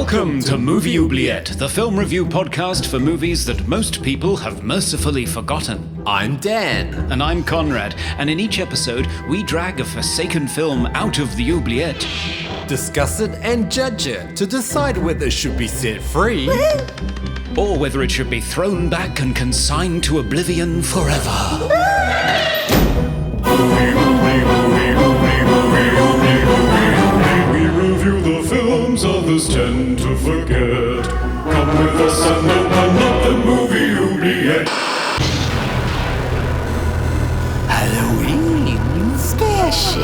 Welcome to Movie Oubliette, the film review podcast for movies that most people have mercifully forgotten. I'm Dan. And I'm Conrad, and in each episode, we drag a forsaken film out of the oubliette, Discuss it and judge it to decide whether it should be set free or whether it should be thrown back and consigned to oblivion forever. We review the films others tend to forget. Come with us and open up the movie oubliette. Halloween special.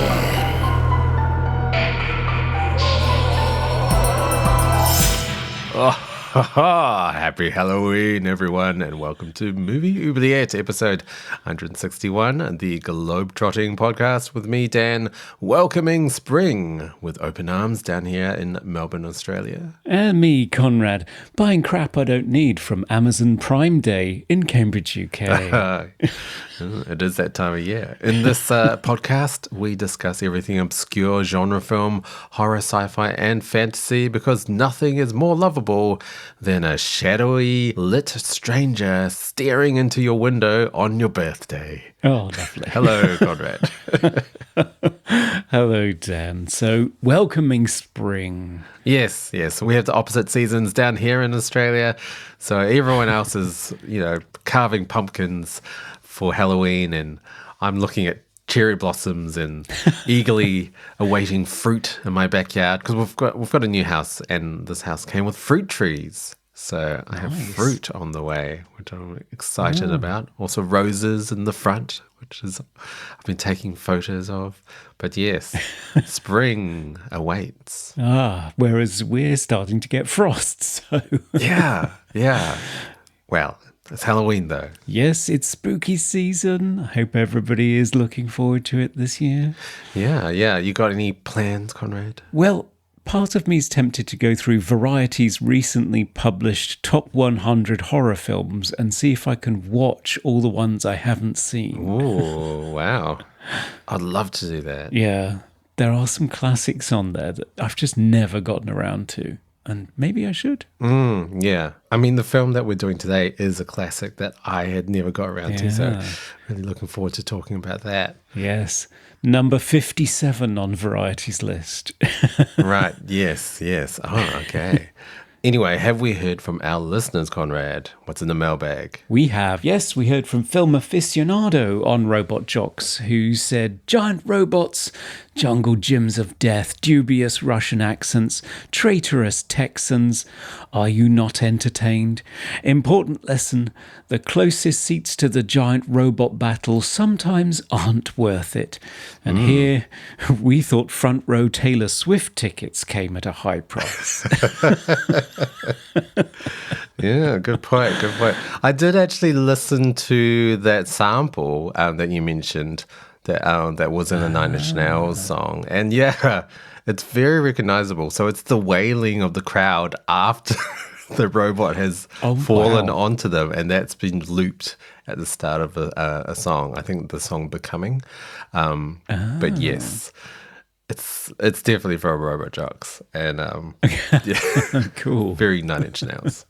Happy Halloween, everyone, and welcome to Movie Oubliette, episode 161, the globe-trotting podcast with me, Dan, welcoming spring with open arms down here in Melbourne, Australia. And me, Conrad, buying crap I don't need from Amazon Prime Day in Cambridge, UK. It is that time of year. In this podcast, we discuss everything obscure genre film, horror, sci-fi, and fantasy, because nothing is more lovable than a shadowy, lit stranger staring into your window on your birthday. Oh, lovely. Hello, Conrad. Hello, Dan. So, welcoming spring. Yes. We have the opposite seasons down here in Australia. So everyone else is, carving pumpkins for Halloween, and I'm looking at cherry blossoms and eagerly awaiting fruit in my backyard, because we've got a new house, and this house came with fruit trees. So I have fruit on the way, which I'm excited about. Also roses in the front, which is I've been taking photos of. But yes, spring awaits. Whereas we're starting to get frost. So Yeah. Well, it's Halloween, though. Yes, it's spooky season. I hope everybody is looking forward to it this year. Yeah. You got any plans, Conrad? Well, part of me is tempted to go through Variety's recently published top 100 horror films and see if I can watch all the ones I haven't seen. Oh, wow. I'd love to do that. Yeah, there are some classics on there that I've just never gotten around to. And maybe I should. Yeah. I mean, the film that we're doing today is a classic that I had never got around to. So really looking forward to talking about that. Yes. Number 57 on Variety's list. Right. Yes. Oh, okay. Anyway, have we heard from our listeners, Conrad? What's in the mailbag? We have. Yes, we heard from Film Aficionado on Robot Jocks, who said, giant robots, jungle gyms of death, dubious Russian accents, traitorous Texans. Are you not entertained? Important lesson, the closest seats to the giant robot battle sometimes aren't worth it. And here, we thought front row Taylor Swift tickets came at a high price. Yeah, good point. I did actually listen to that sample that you mentioned that was in a Nine Inch Nails song. And yeah, it's very recognizable. So it's the wailing of the crowd after the robot has fallen onto them, and that's been looped at the start of a song. I think the song Becoming. But yes, it's definitely from Robot Jocks, and yeah, cool, very Nine Inch Nails.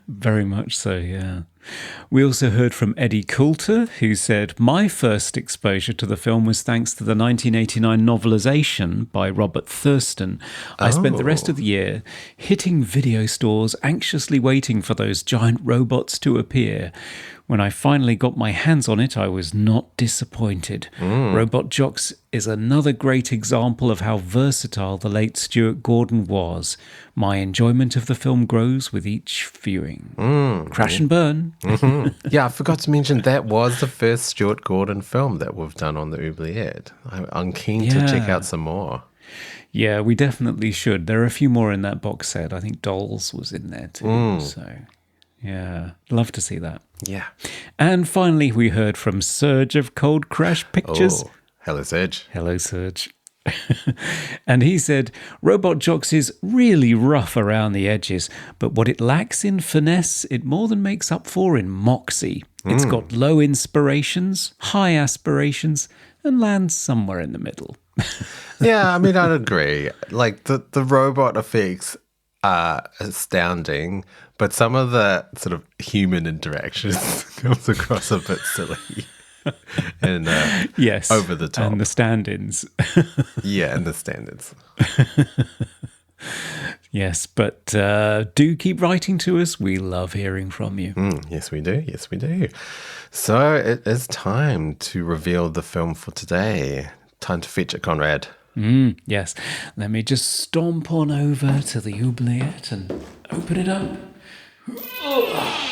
Very much so, yeah. We also heard from Eddie Coulter, who said, my first exposure to the film was thanks to the 1989 novelization by Robert Thurston. I spent the rest of the year hitting video stores, anxiously waiting for those giant robots to appear. When I finally got my hands on it, I was not disappointed. Robot Jocks is another great example of how versatile the late Stuart Gordon was. My enjoyment of the film grows with each viewing. Crash and burn. Mm-hmm. Yeah, I forgot to mention that was the first Stuart Gordon film that we've done on the Oubliette. I'm keen to check out some more. Yeah, we definitely should. There are a few more in that box set. I think Dolls was in there too. So, yeah, love to see that. Yeah. And finally, we heard from Serge of Cold Crash Pictures. Oh, hello, Serge. Hello, Serge. And he said, Robot Jocks is really rough around the edges, but what it lacks in finesse, it more than makes up for in moxie. It's got low inspirations, high aspirations, and lands somewhere in the middle. Yeah, I mean, I'd agree. Like, the robot effects are astounding, but some of the sort of human interactions comes across a bit silly and Yes. over the top. And the stand-ins. Yeah, and the standards. Yes, but do keep writing to us. We love hearing from you. Yes, we do. Yes, we do. So it is time to reveal the film for today. Time to fetch it, Conrad. Yes. Let me just stomp on over to the Oubliette and open it up. Oh,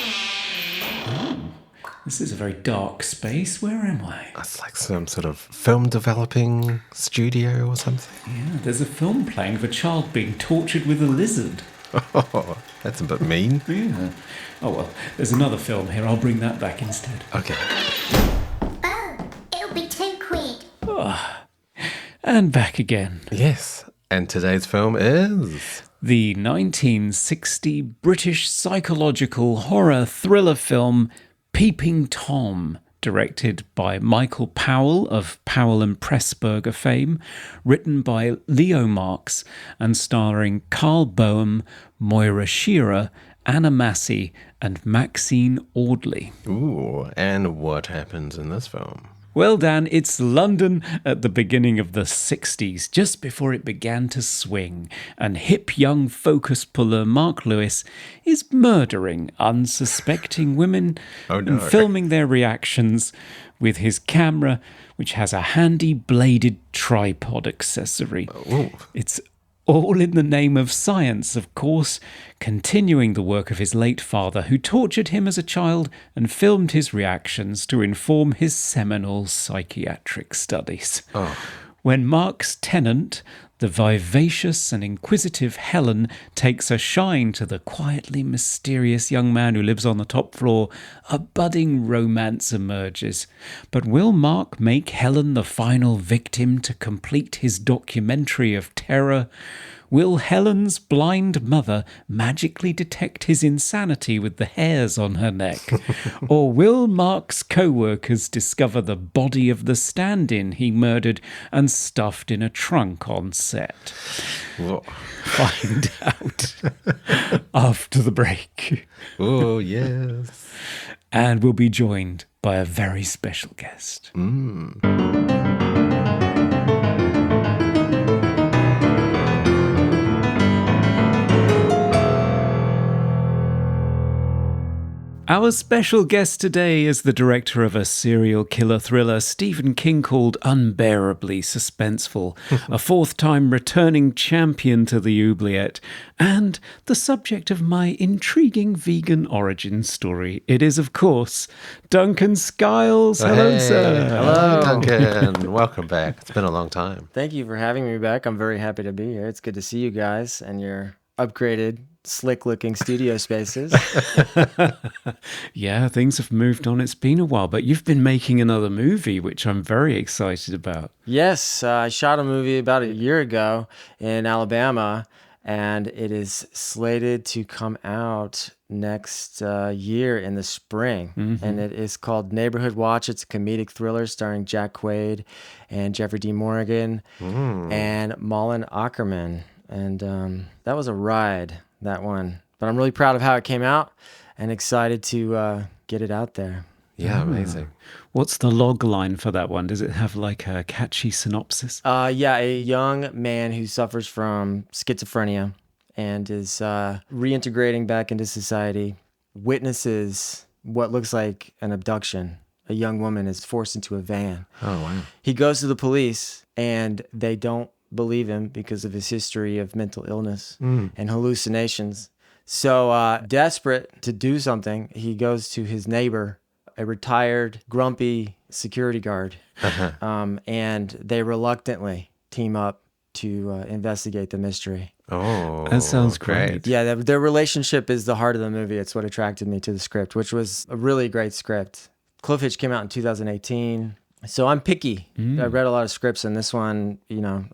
this is a very dark space. Where am I? It's like some sort of film developing studio or something. Yeah, there's a film playing of a child being tortured with a lizard. Oh, that's a bit mean. Yeah. Oh, well, there's another film here. I'll bring that back instead. Okay. Oh, it'll be too quick. And back again. Yes. And today's film is... The 1960 British psychological horror thriller film Peeping Tom, directed by Michael Powell of Powell and Pressburger fame, written by Leo Marks and starring Carl Boehm, Moira Shearer, Anna Massey and Maxine Audley. Ooh, and what happens in this film? Well, Dan, it's London at the beginning of the 60s, just before it began to swing, and hip young focus puller Mark Lewis is murdering unsuspecting women and filming their reactions with his camera, which has a handy bladed tripod accessory. Ooh. It's all in the name of science, of course, continuing the work of his late father, who tortured him as a child and filmed his reactions to inform his seminal psychiatric studies. When Mark's tenant, the vivacious and inquisitive Helen, takes a shine to the quietly mysterious young man who lives on the top floor, a budding romance emerges. But will Mark make Helen the final victim to complete his documentary of terror? Will Helen's blind mother magically detect his insanity with the hairs on her neck? Or will Mark's co-workers discover the body of the stand-in he murdered and stuffed in a trunk on set? Whoa. Find out after the break. Oh, yes. And we'll be joined by a very special guest. Our special guest today is the director of a serial killer thriller Stephen King called Unbearably Suspenseful, a fourth-time returning champion to the Oubliette, and the subject of my intriguing vegan origin story. It is, of course, Duncan Skiles. Hello, Hey, sir. Hello, Duncan. Welcome back. It's been a long time. Thank you for having me back. I'm very happy to be here. It's good to see you guys and your upgraded, slick-looking studio spaces. Yeah, things have moved on. It's been a while, but you've been making another movie, which I'm very excited about. Yes, I shot a movie about a year ago in Alabama, and it is slated to come out next year in the spring. And it is called Neighborhood Watch. It's a comedic thriller starring Jack Quaid and Jeffrey D. Morgan and Malin Ackerman. And that was a ride, that one. But I'm really proud of how it came out and excited to get it out there. Yeah, amazing. What's the log line for that one? Does it have like a catchy synopsis? Yeah, a young man who suffers from schizophrenia and is reintegrating back into society witnesses what looks like an abduction. A young woman is forced into a van. Oh, wow. He goes to the police and they don't believe him because of his history of mental illness and hallucinations. So desperate to do something, he goes to his neighbor, a retired, grumpy security guard, and they reluctantly team up to investigate the mystery. Oh, That sounds great. Yeah, their relationship is the heart of the movie. It's what attracted me to the script, which was a really great script. Cliff Hitch came out in 2018. So I'm picky. I read a lot of scripts, and this one,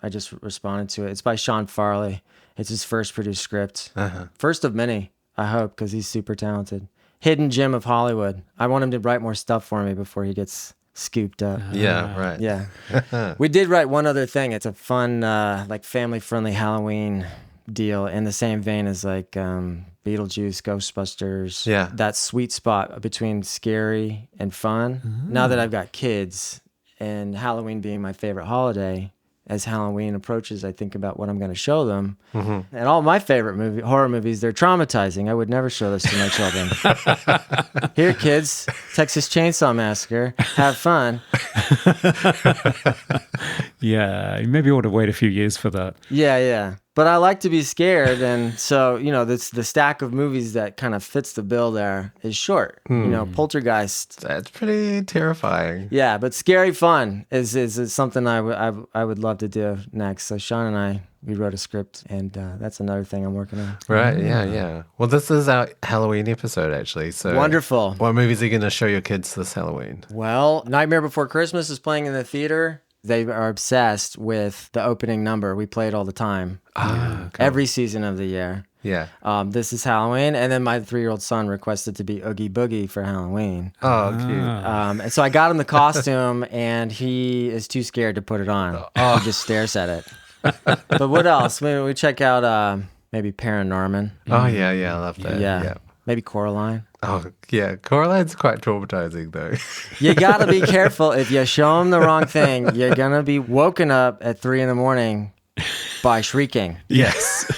I just responded to it. It's by Sean Farley. It's his first produced script. First of many, I hope, because he's super talented. Hidden gem of Hollywood. I want him to write more stuff for me before he gets scooped up. Yeah, right. Yeah. We did write one other thing. It's a fun, like family-friendly Halloween deal in the same vein as like Beetlejuice, Ghostbusters. Yeah. That sweet spot between scary and fun. Now that I've got kids and Halloween being my favorite holiday, as Halloween approaches, I think about what I'm going to show them. And all my favorite horror movies, they're traumatizing. I would never show this to my children. Here, kids, Texas Chainsaw Massacre. Have fun. Yeah, you maybe ought to wait a few years for that. Yeah. But I like to be scared, and so, the stack of movies that kind of fits the bill there is short. Poltergeist. That's pretty terrifying. Yeah, but scary fun is something I would love to do next. So Sean and I, we wrote a script, and that's another thing I'm working on. Right, yeah. Well, this is our Halloween episode, actually. So Wonderful. What movies are you going to show your kids this Halloween? Well, Nightmare Before Christmas is playing in the theater. They are obsessed with the opening number. We play it all the time. Every season of the year. Yeah. This is Halloween. And then my 3-year-old son requested to be Oogie Boogie for Halloween. Oh, cute. And so I got him the costume, and he is too scared to put it on. He just stares at it. But what else? Maybe we check out maybe Paranorman. Oh, yeah, I love that. Yeah. Maybe Coraline. Oh, yeah. Coraline's quite traumatizing, though. You got to be careful. If you show them the wrong thing, you're going to be woken up at 3 a.m. by shrieking. Yes.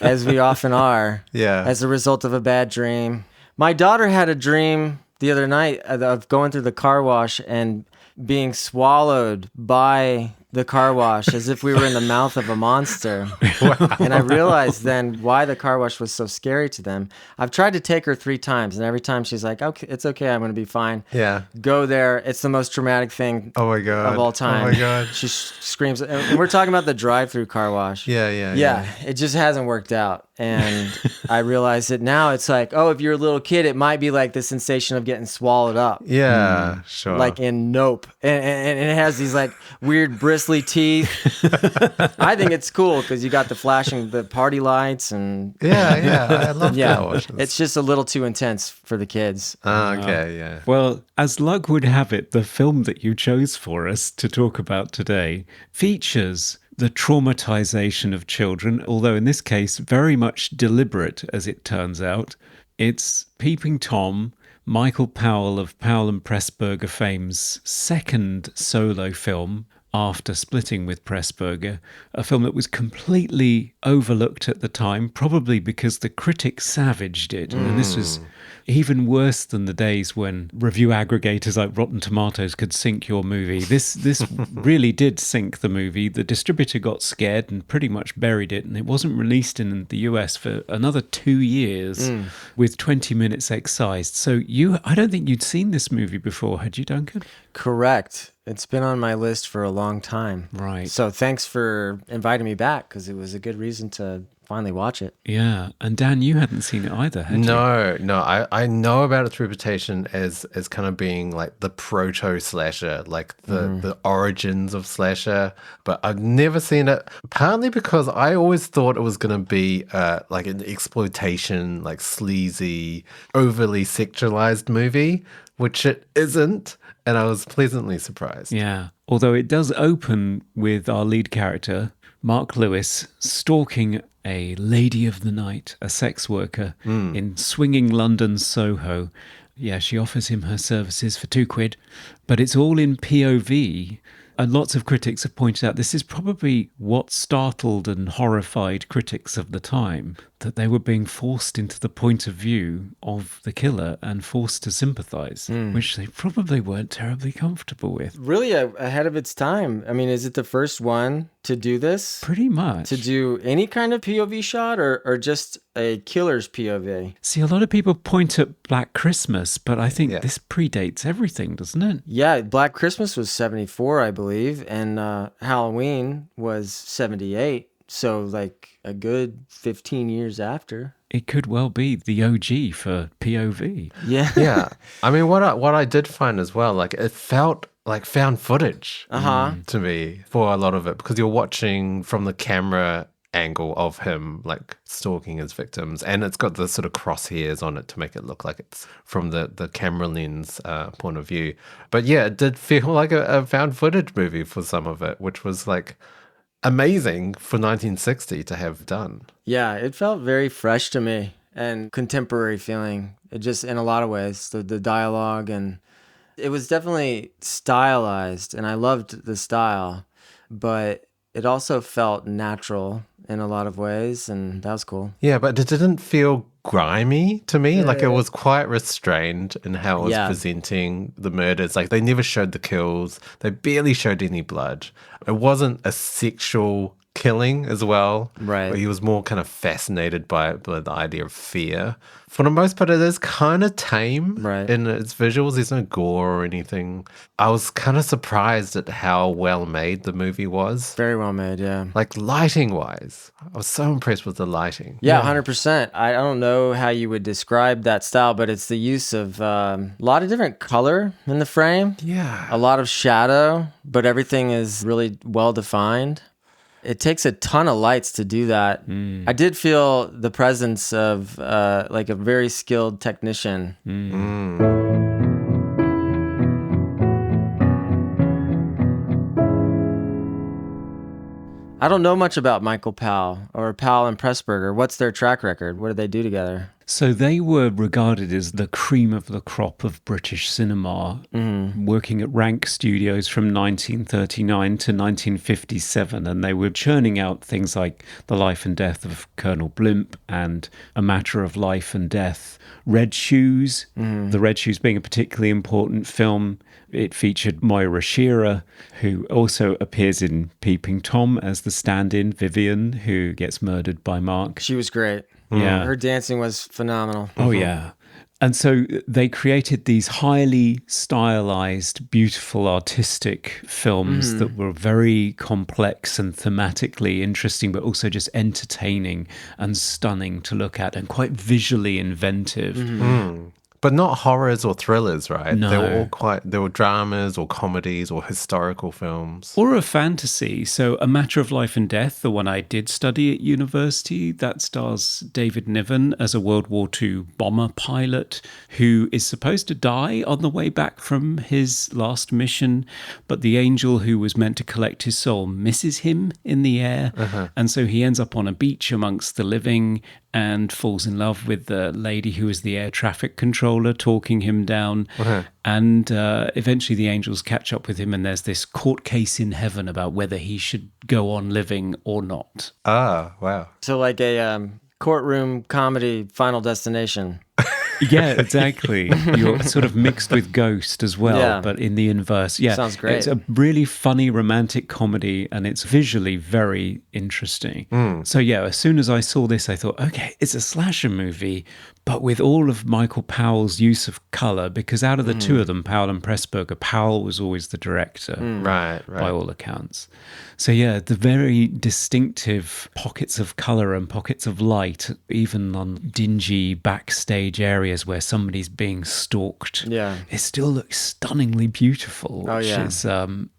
As we often are. Yeah. As a result of a bad dream. My daughter had a dream the other night of going through the car wash and being swallowed by the car wash as if we were in the mouth of a monster. Wow. And I realized then why the car wash was so scary to them. I've tried to take her 3 times, and every time she's like, okay, it's okay, I'm going to be fine. Yeah. Go there. It's the most traumatic thing Oh, my God. of all time. Oh, my God. She screams. And we're talking about the drive-through car wash. Yeah. It just hasn't worked out. And I realize that now it's like, oh, if you're a little kid, it might be like the sensation of getting swallowed up. Yeah, sure. Like in Nope. And it has these like weird bristly teeth. I think it's cool because you got the flashing, the party lights and... Yeah, I love yeah, that. it's just a little too intense for the kids. Okay, yeah. Well, as luck would have it, the film that you chose for us to talk about today features the traumatization of children, although in this case, very much deliberate, as it turns out. It's Peeping Tom, Michael Powell of Powell and Pressburger fame's second solo film after splitting with Pressburger, a film that was completely overlooked at the time, probably because the critics savaged it. And this was even worse than the days when review aggregators like Rotten Tomatoes could sink your movie. This really did sink the movie. The distributor got scared and pretty much buried it, and it wasn't released in the US for another 2 years with 20 minutes excised. So I don't think you'd seen this movie before, had you, Duncan? Correct. It's been on my list for a long time. Right. So thanks for inviting me back, because it was a good reason to finally watch it. Yeah. And Dan, you hadn't seen it either, had you? No. I know about its reputation as kind of being like the proto slasher, like the origins of slasher, but I've never seen it, partly because I always thought it was going to be like an exploitation, like sleazy, overly sexualized movie, which it isn't. And I was pleasantly surprised. Yeah. Although it does open with our lead character, Mark Lewis, stalking a lady of the night, a sex worker in swinging London Soho. Yeah, she offers him her services for £2, but it's all in POV. And lots of critics have pointed out this is probably what startled and horrified critics of the time, that they were being forced into the point of view of the killer and forced to sympathize, which they probably weren't terribly comfortable with. Really ahead of its time. I mean, is it the first one to do this? Pretty much. To do any kind of POV shot or just a killer's POV? See, a lot of people point at Black Christmas, but I think this predates everything, doesn't it? Yeah, Black Christmas was 74, I believe, and Halloween was 78. So like a good 15 years after. It could well be the OG for POV. Yeah. Yeah. I mean, what I did find as well, like it felt like found footage to me for a lot of it, because you're watching from the camera angle of him like stalking his victims, and it's got the sort of crosshairs on it to make it look like it's from the camera lens point of view. But yeah, it did feel like a found footage movie for some of it, which was like amazing for 1960 to have done. Yeah, it felt very fresh to me and contemporary feeling. It just, in a lot of ways, the dialogue, and it was definitely stylized, and I loved the style, but it also felt natural in a lot of ways, and that was cool. Yeah, but it didn't feel grimy to me. Like, it was quite restrained in how it was presenting the murders. Like, they never showed the kills. They barely showed any blood. It wasn't a sexual killing as well. Right. Where he was more kind of fascinated by the idea of fear. For the most part, it is kind of tame in its visuals. There's no gore or anything. I was kind of surprised at how well made the movie was. Very well made, yeah. Like, lighting wise, I was so impressed with the lighting. Yeah, 100%. I don't know how you would describe that style, but it's the use of a lot of different color in the frame. Yeah. A lot of shadow, but everything is really well defined. It takes a ton of lights to do that. I did feel the presence of like a very skilled technician. I don't know much about Michael Powell or Powell and Pressburger. What's their track record? What did they do together? So they were regarded as the cream of the crop of British cinema, working at Rank Studios from 1939 to 1957. And they were churning out things like The Life and Death of Colonel Blimp and A Matter of Life and Death. Red Shoes, The Red Shoes being a particularly important film. It featured Moira Shearer, who also appears in Peeping Tom as the stand-in, Vivian, who gets murdered by Mark. She was great. Yeah. Her dancing was phenomenal. Oh, yeah. And so they created these highly stylized, beautiful, artistic films that were very complex and thematically interesting, but also just entertaining and stunning to look at and quite visually inventive. But not horrors or thrillers, right? No. They were all they were dramas or comedies or historical films. Or a fantasy. So A Matter of Life and Death, the one I did study at university, that stars David Niven as a World War II bomber pilot who is supposed to die on the way back from his last mission, but the angel who was meant to collect his soul misses him in the air. And so he ends up on a beach amongst the living and falls in love with the lady who is the air traffic controller, talking him down. And eventually the angels catch up with him, and there's this court case in heaven about whether he should go on living or not. Ah, wow. So like a courtroom comedy, Final Destination. Yeah, exactly. You're sort of mixed with Ghost as well, but in the inverse. Yeah, sounds great. It's a really funny romantic comedy, and it's visually very interesting. So yeah, as soon as I saw this, I thought, okay, it's a slasher movie, but with all of Michael Powell's use of color, because out of the two of them, Powell and Pressburger, Powell was always the director, Right. by all accounts. So yeah, the very distinctive pockets of color and pockets of light, even on dingy backstage areas where somebody's being stalked. Yeah. It still looks stunningly beautiful, which yeah. is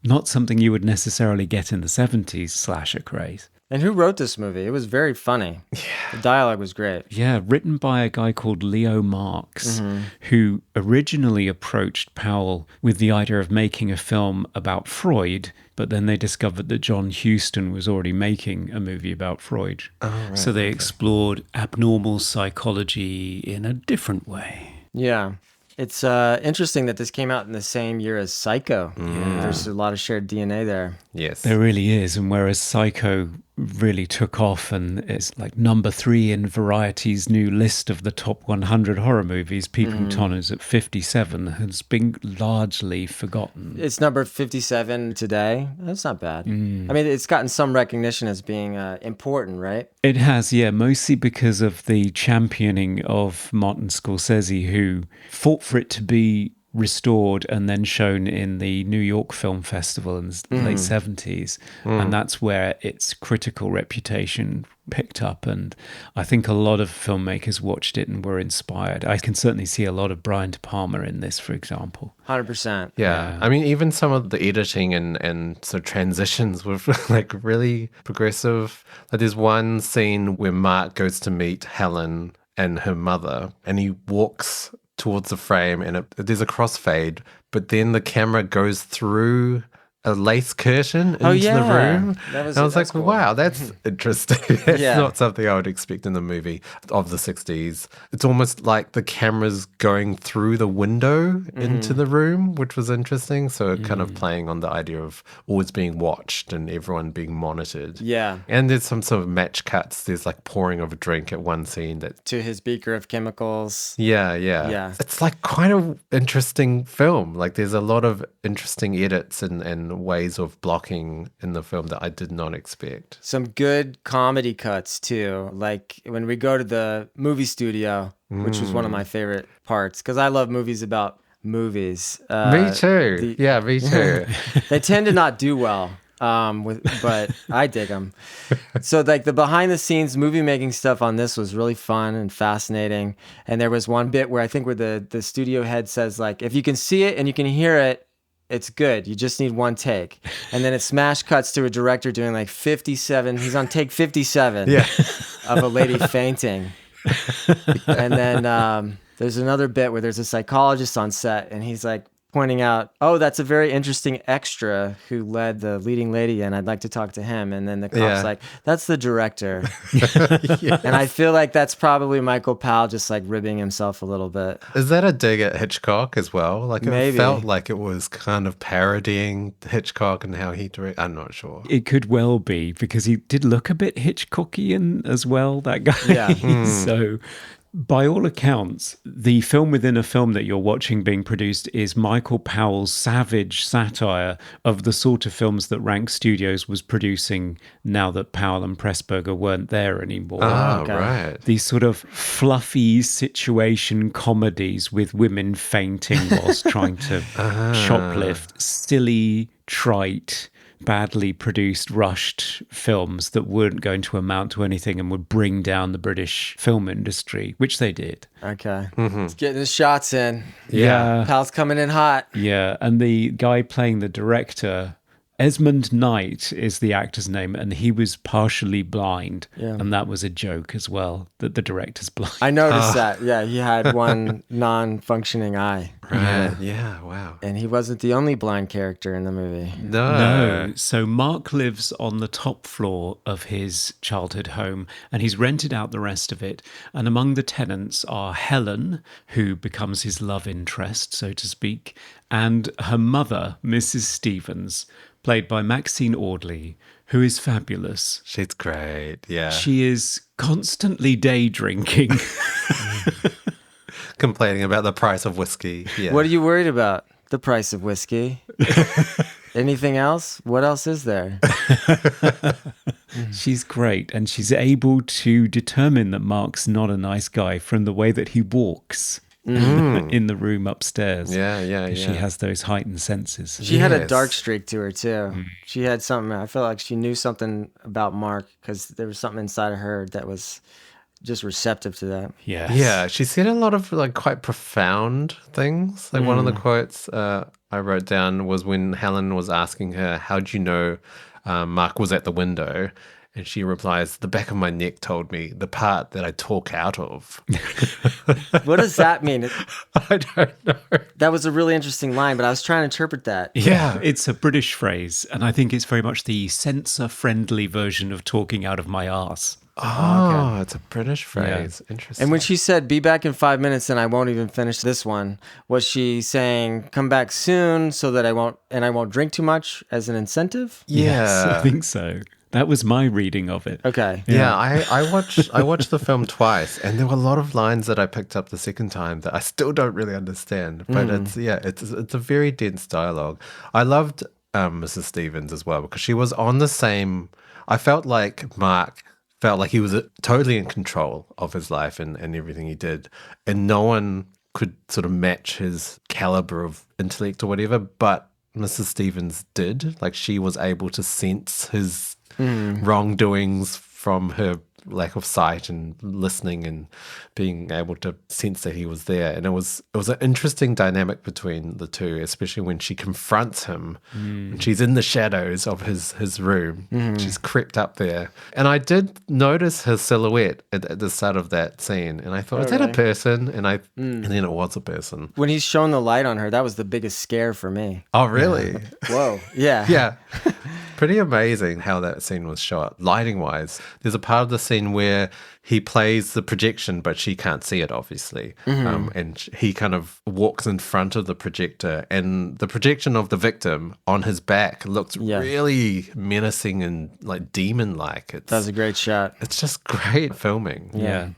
not something you would necessarily get in the 70s slasher craze. And who wrote this movie? It was very funny. Yeah. The dialogue was great. Yeah, written by a guy called Leo Marks, who originally approached Powell with the idea of making a film about Freud, but then they discovered that John Huston was already making a movie about Freud. So they explored abnormal psychology in a different way. Yeah. It's interesting that this came out in the same year as Psycho. There's a lot of shared DNA there. Yes. There really is. And whereas Psycho really took off and it's like number 3 in Variety's new list of the top 100 horror movies, Peeping Tom is at 57, has been largely forgotten. It's number 57 today. That's not bad. I mean, it's gotten some recognition as being important, right? It has, yeah, mostly because of the championing of Martin Scorsese, who fought for it to be restored and then shown in the New York Film Festival in the late 70s. And that's where its critical reputation picked up. And I think a lot of filmmakers watched it and were inspired. I can certainly see a lot of Brian De Palma in this, for example. 100%. Yeah. I mean, even some of the editing and sort of transitions were like really progressive. Like there's one scene where Mark goes to meet Helen and her mother, and he walks towards the frame and there's a crossfade, but then the camera goes through a lace curtain into the room. And I was like, cool. wow, that's interesting. That's Yeah. not something I would expect in a movie of the 60s. It's almost like the camera's going through the window into the room, which was interesting. So kind of playing on the idea of always being watched and everyone being monitored. Yeah. And there's some sort of match cuts. There's like pouring of a drink at one scene that To his beaker of chemicals. yeah. Yeah. It's like quite an interesting film. Like there's a lot of interesting edits and ways of blocking in the film that I did not expect. Some good comedy cuts too. Like when we go to the movie studio, which was one of my favorite parts, because I love movies about movies. Me too. Me too. They tend to not do well. But I dig them. So like the behind the scenes movie making stuff on this was really fun and fascinating. And there was one bit where I think where the studio head says like, if you can see it and you can hear it, it's good. You just need one take. And then it smash cuts to a director doing like 57. He's on take 57 of a lady fainting. And then there's another bit where there's a psychologist on set and he's like pointing out, oh, that's a very interesting extra who led the leading lady in. I'd like to talk to him. And then the cop's like, that's the director. And I feel like that's probably Michael Powell just like ribbing himself a little bit. Is that a dig at Hitchcock as well? Like it Maybe. felt like it was kind of parodying Hitchcock and how he directed. I'm not sure. It could well be, because he did look a bit Hitchcockian as well, that guy. Yeah. So by all accounts, the film within a film that you're watching being produced is Michael Powell's savage satire of the sort of films that Rank Studios was producing now that Powell and Pressburger weren't there anymore. Oh, okay. right. These sort of fluffy situation comedies with women fainting whilst trying to shoplift, silly, trite, badly produced, rushed films that weren't going to amount to anything and would bring down the British film industry, which they did. Okay. He's getting his shots in. Yeah. Pal's coming in hot. Yeah. And the guy playing the director, Esmond Knight is the actor's name, and he was partially blind. Yeah. And that was a joke as well, that the director's blind. I noticed that. Yeah, he had one non-functioning eye. Right. Yeah. Wow. And he wasn't the only blind character in the movie. No. So Mark lives on the top floor of his childhood home and he's rented out the rest of it. And among the tenants are Helen, who becomes his love interest, so to speak, and her mother, Mrs. Stevens, played by Maxine Audley, who is fabulous. She's great. Yeah. She is constantly day drinking. Complaining about the price of whiskey. Yeah. What are you worried about? The price of whiskey. Anything else? What else is there? She's great, and she's able to determine that Mark's not a nice guy from the way that he walks in the room upstairs. Yeah. She has those heightened senses. She had a Yes. dark streak to her too. She had something. I felt like she knew something about Mark because there was something inside of her that was just receptive to that. Yes. Yeah, she said a lot of like quite profound things. Like one of the quotes I wrote down was when Helen was asking her, "How'd you know Mark was at the window?" And she replies, "The back of my neck told me, the part that I talk out of." What does that mean? I don't know. That was a really interesting line, but I was trying to interpret that. Yeah, it's a British phrase, and I think it's very much the censor-friendly version of talking out of my arse. Oh, it's a British phrase. Interesting. And when she said, "Be back in 5 minutes," and I won't even finish this one, was she saying, "Come back soon so that I won't drink too much" as an incentive? Yes, I Yeah. think so. That was my reading of it. Okay. Yeah, I watched the film twice, and there were a lot of lines that I picked up the second time that I still don't really understand. But it's a very dense dialogue. I loved Mrs. Stevens as well because she was on the same. I felt like Mark felt like he was totally in control of his life and everything he did, and no one could sort of match his caliber of intellect or whatever, but Mrs. Stevens did. Like, she was able to sense his wrongdoings from her lack of sight and listening and being able to sense that he was there. And it was an interesting dynamic between the two, especially when she confronts him and she's in the shadows of his room. She's crept up there, and I did notice her silhouette at the start of that scene, and I thought, is that a person? And and then it was a person. When he's shown the light on her, that was the biggest scare for me. Oh, really? Whoa. Yeah. Yeah. Pretty amazing how that scene was shot, lighting wise. There's a part of the scene where he plays the projection, but she can't see it, obviously. And he kind of walks in front of the projector, and the projection of the victim on his back looks really menacing and like demon-like. That was a great shot. It's just great filming. Yeah.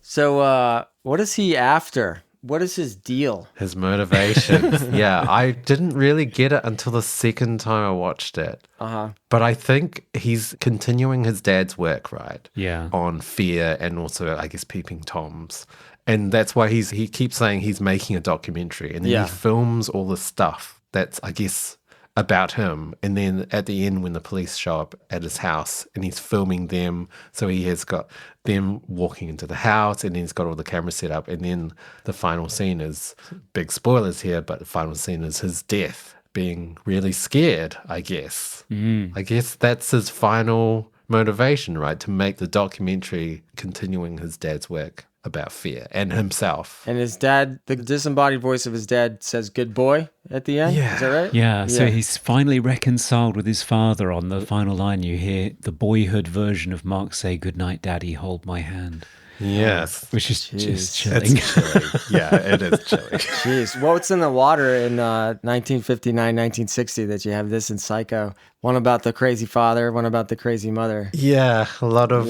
So what is he after? What is his deal? His motivation. Yeah, I didn't really get it until the second time I watched it. But I think he's continuing his dad's work, right? Yeah. On Fear and also, I guess, Peeping Toms. And that's why he keeps saying he's making a documentary. And then he films all this stuff that's, I guess, about him. And then at the end, when the police show up at his house and he's filming them, so he has got them walking into the house and then he's got all the cameras set up. And then the final scene is, big spoilers here, but the final scene is his death, being really scared, I guess. I guess that's his final motivation, right? To make the documentary continuing his dad's work about fear and himself. And his dad, the disembodied voice of his dad says, "Good boy," at the end. Yeah. Is that right? Yeah, so he's finally reconciled with his father. On the final line, you hear the boyhood version of Mark say, "Good night, Daddy, hold my hand." Yes. Which is just chilling. It's chilly. Yeah, it is chilly. Jeez. What's in the water in 1959, 1960 that you have this in Psycho? One about the crazy father, one about the crazy mother. Yeah, a lot of,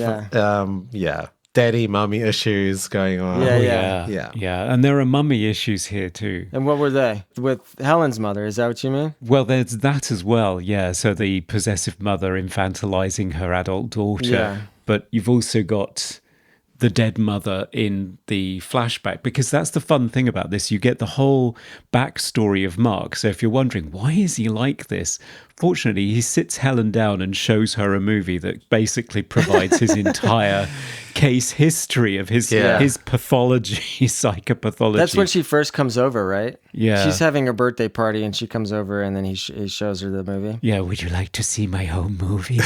daddy, mummy issues going on. Yeah. And there are mummy issues here too. And what were they? With Helen's mother, is that what you mean? Well, there's that as well, yeah. So the possessive mother infantilizing her adult daughter. Yeah. But you've also got the dead mother in the flashback, because that's the fun thing about this. You get the whole backstory of Mark. So if you're wondering, why is he like this? Fortunately, he sits Helen down and shows her a movie that basically provides his entire case history of his pathology, psychopathology. That's when she first comes over, right? Yeah. She's having a birthday party and she comes over and then he shows her the movie. Yeah, would you like to see my home movie?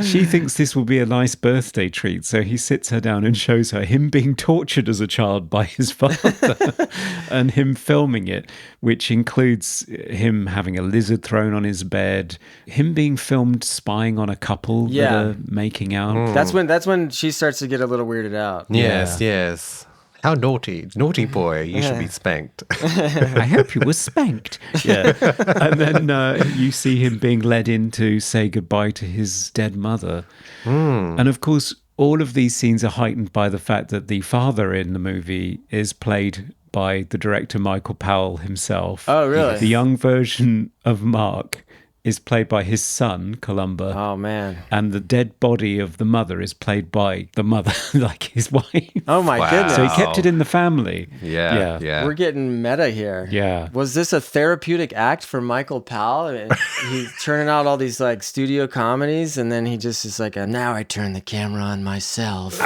She thinks this will be a nice birthday treat, so he sits her down and shows her him being tortured as a child by his father and him filming it, which includes him having a lizard thrown on his bed, him being filmed spying on a couple that are making out. That's when she starts to get a little weirded out. Yes. How naughty. Naughty boy. You should be spanked. I hope you were spanked. Yeah. And then you see him being led in to say goodbye to his dead mother. And of course, all of these scenes are heightened by the fact that the father in the movie is played by the director Michael Powell himself. Oh, really? The young version of Mark is played by his son, Columba. Oh, man. And the dead body of the mother is played by the mother, like his wife. Oh, my goodness. So he kept it in the family. Yeah. We're getting meta here. Yeah. Was this a therapeutic act for Michael Powell? He's turning out all these like studio comedies and then he just is like, now I turn the camera on myself.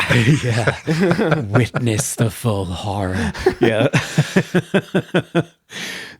Witness the full horror. Yeah.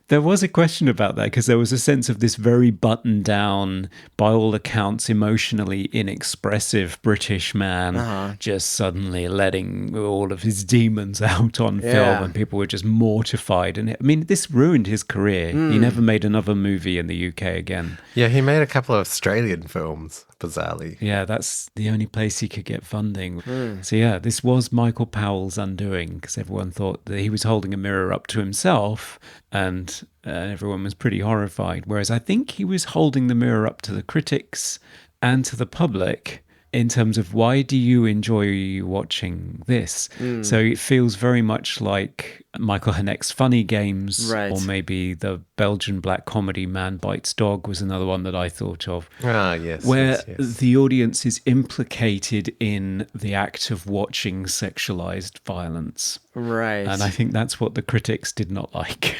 There was a question about that because there was a sense of this very buttoned down, by all accounts, emotionally inexpressive British man just suddenly letting all of his demons out on film, and people were just mortified. And I mean, this ruined his career. He never made another movie in the UK again. Yeah, he made a couple of Australian films, bizarrely. Yeah, that's the only place he could get funding. So yeah, this was Michael Powell's undoing because everyone thought that he was holding a mirror up to himself and everyone was pretty horrified. Whereas I think he was holding the mirror up to the critics and to the public in terms of why do you enjoy watching this? So it feels very much like Michael Hanek's Funny Games, Right. or maybe the Belgian black comedy Man Bites Dog was another one that I thought of. Ah, yes. Where yes. the audience is implicated in the act of watching sexualized violence. Right. And I think that's what the critics did not like.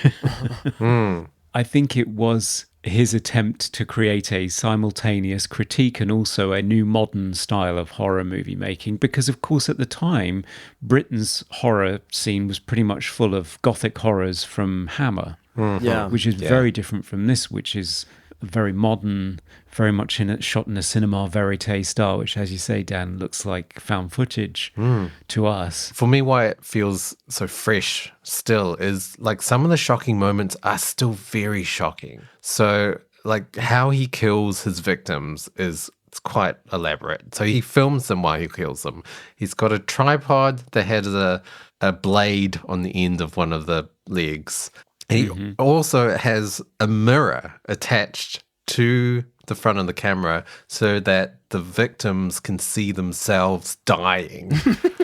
I think it was his attempt to create a simultaneous critique and also a new modern style of horror movie making. Because, of course, at the time, Britain's horror scene was pretty much full of gothic horrors from Hammer, yeah. which is very different from this, which is very modern, very much shot in a cinema verite style, which, as you say, Dan, looks like found footage to us. For me, why it feels so fresh still is like some of the shocking moments are still very shocking. So, like how he kills his victims it's quite elaborate. So he films them while he kills them. He's got a tripod that has a blade on the end of one of the legs. He also has a mirror attached to the front of the camera so that the victims can see themselves dying,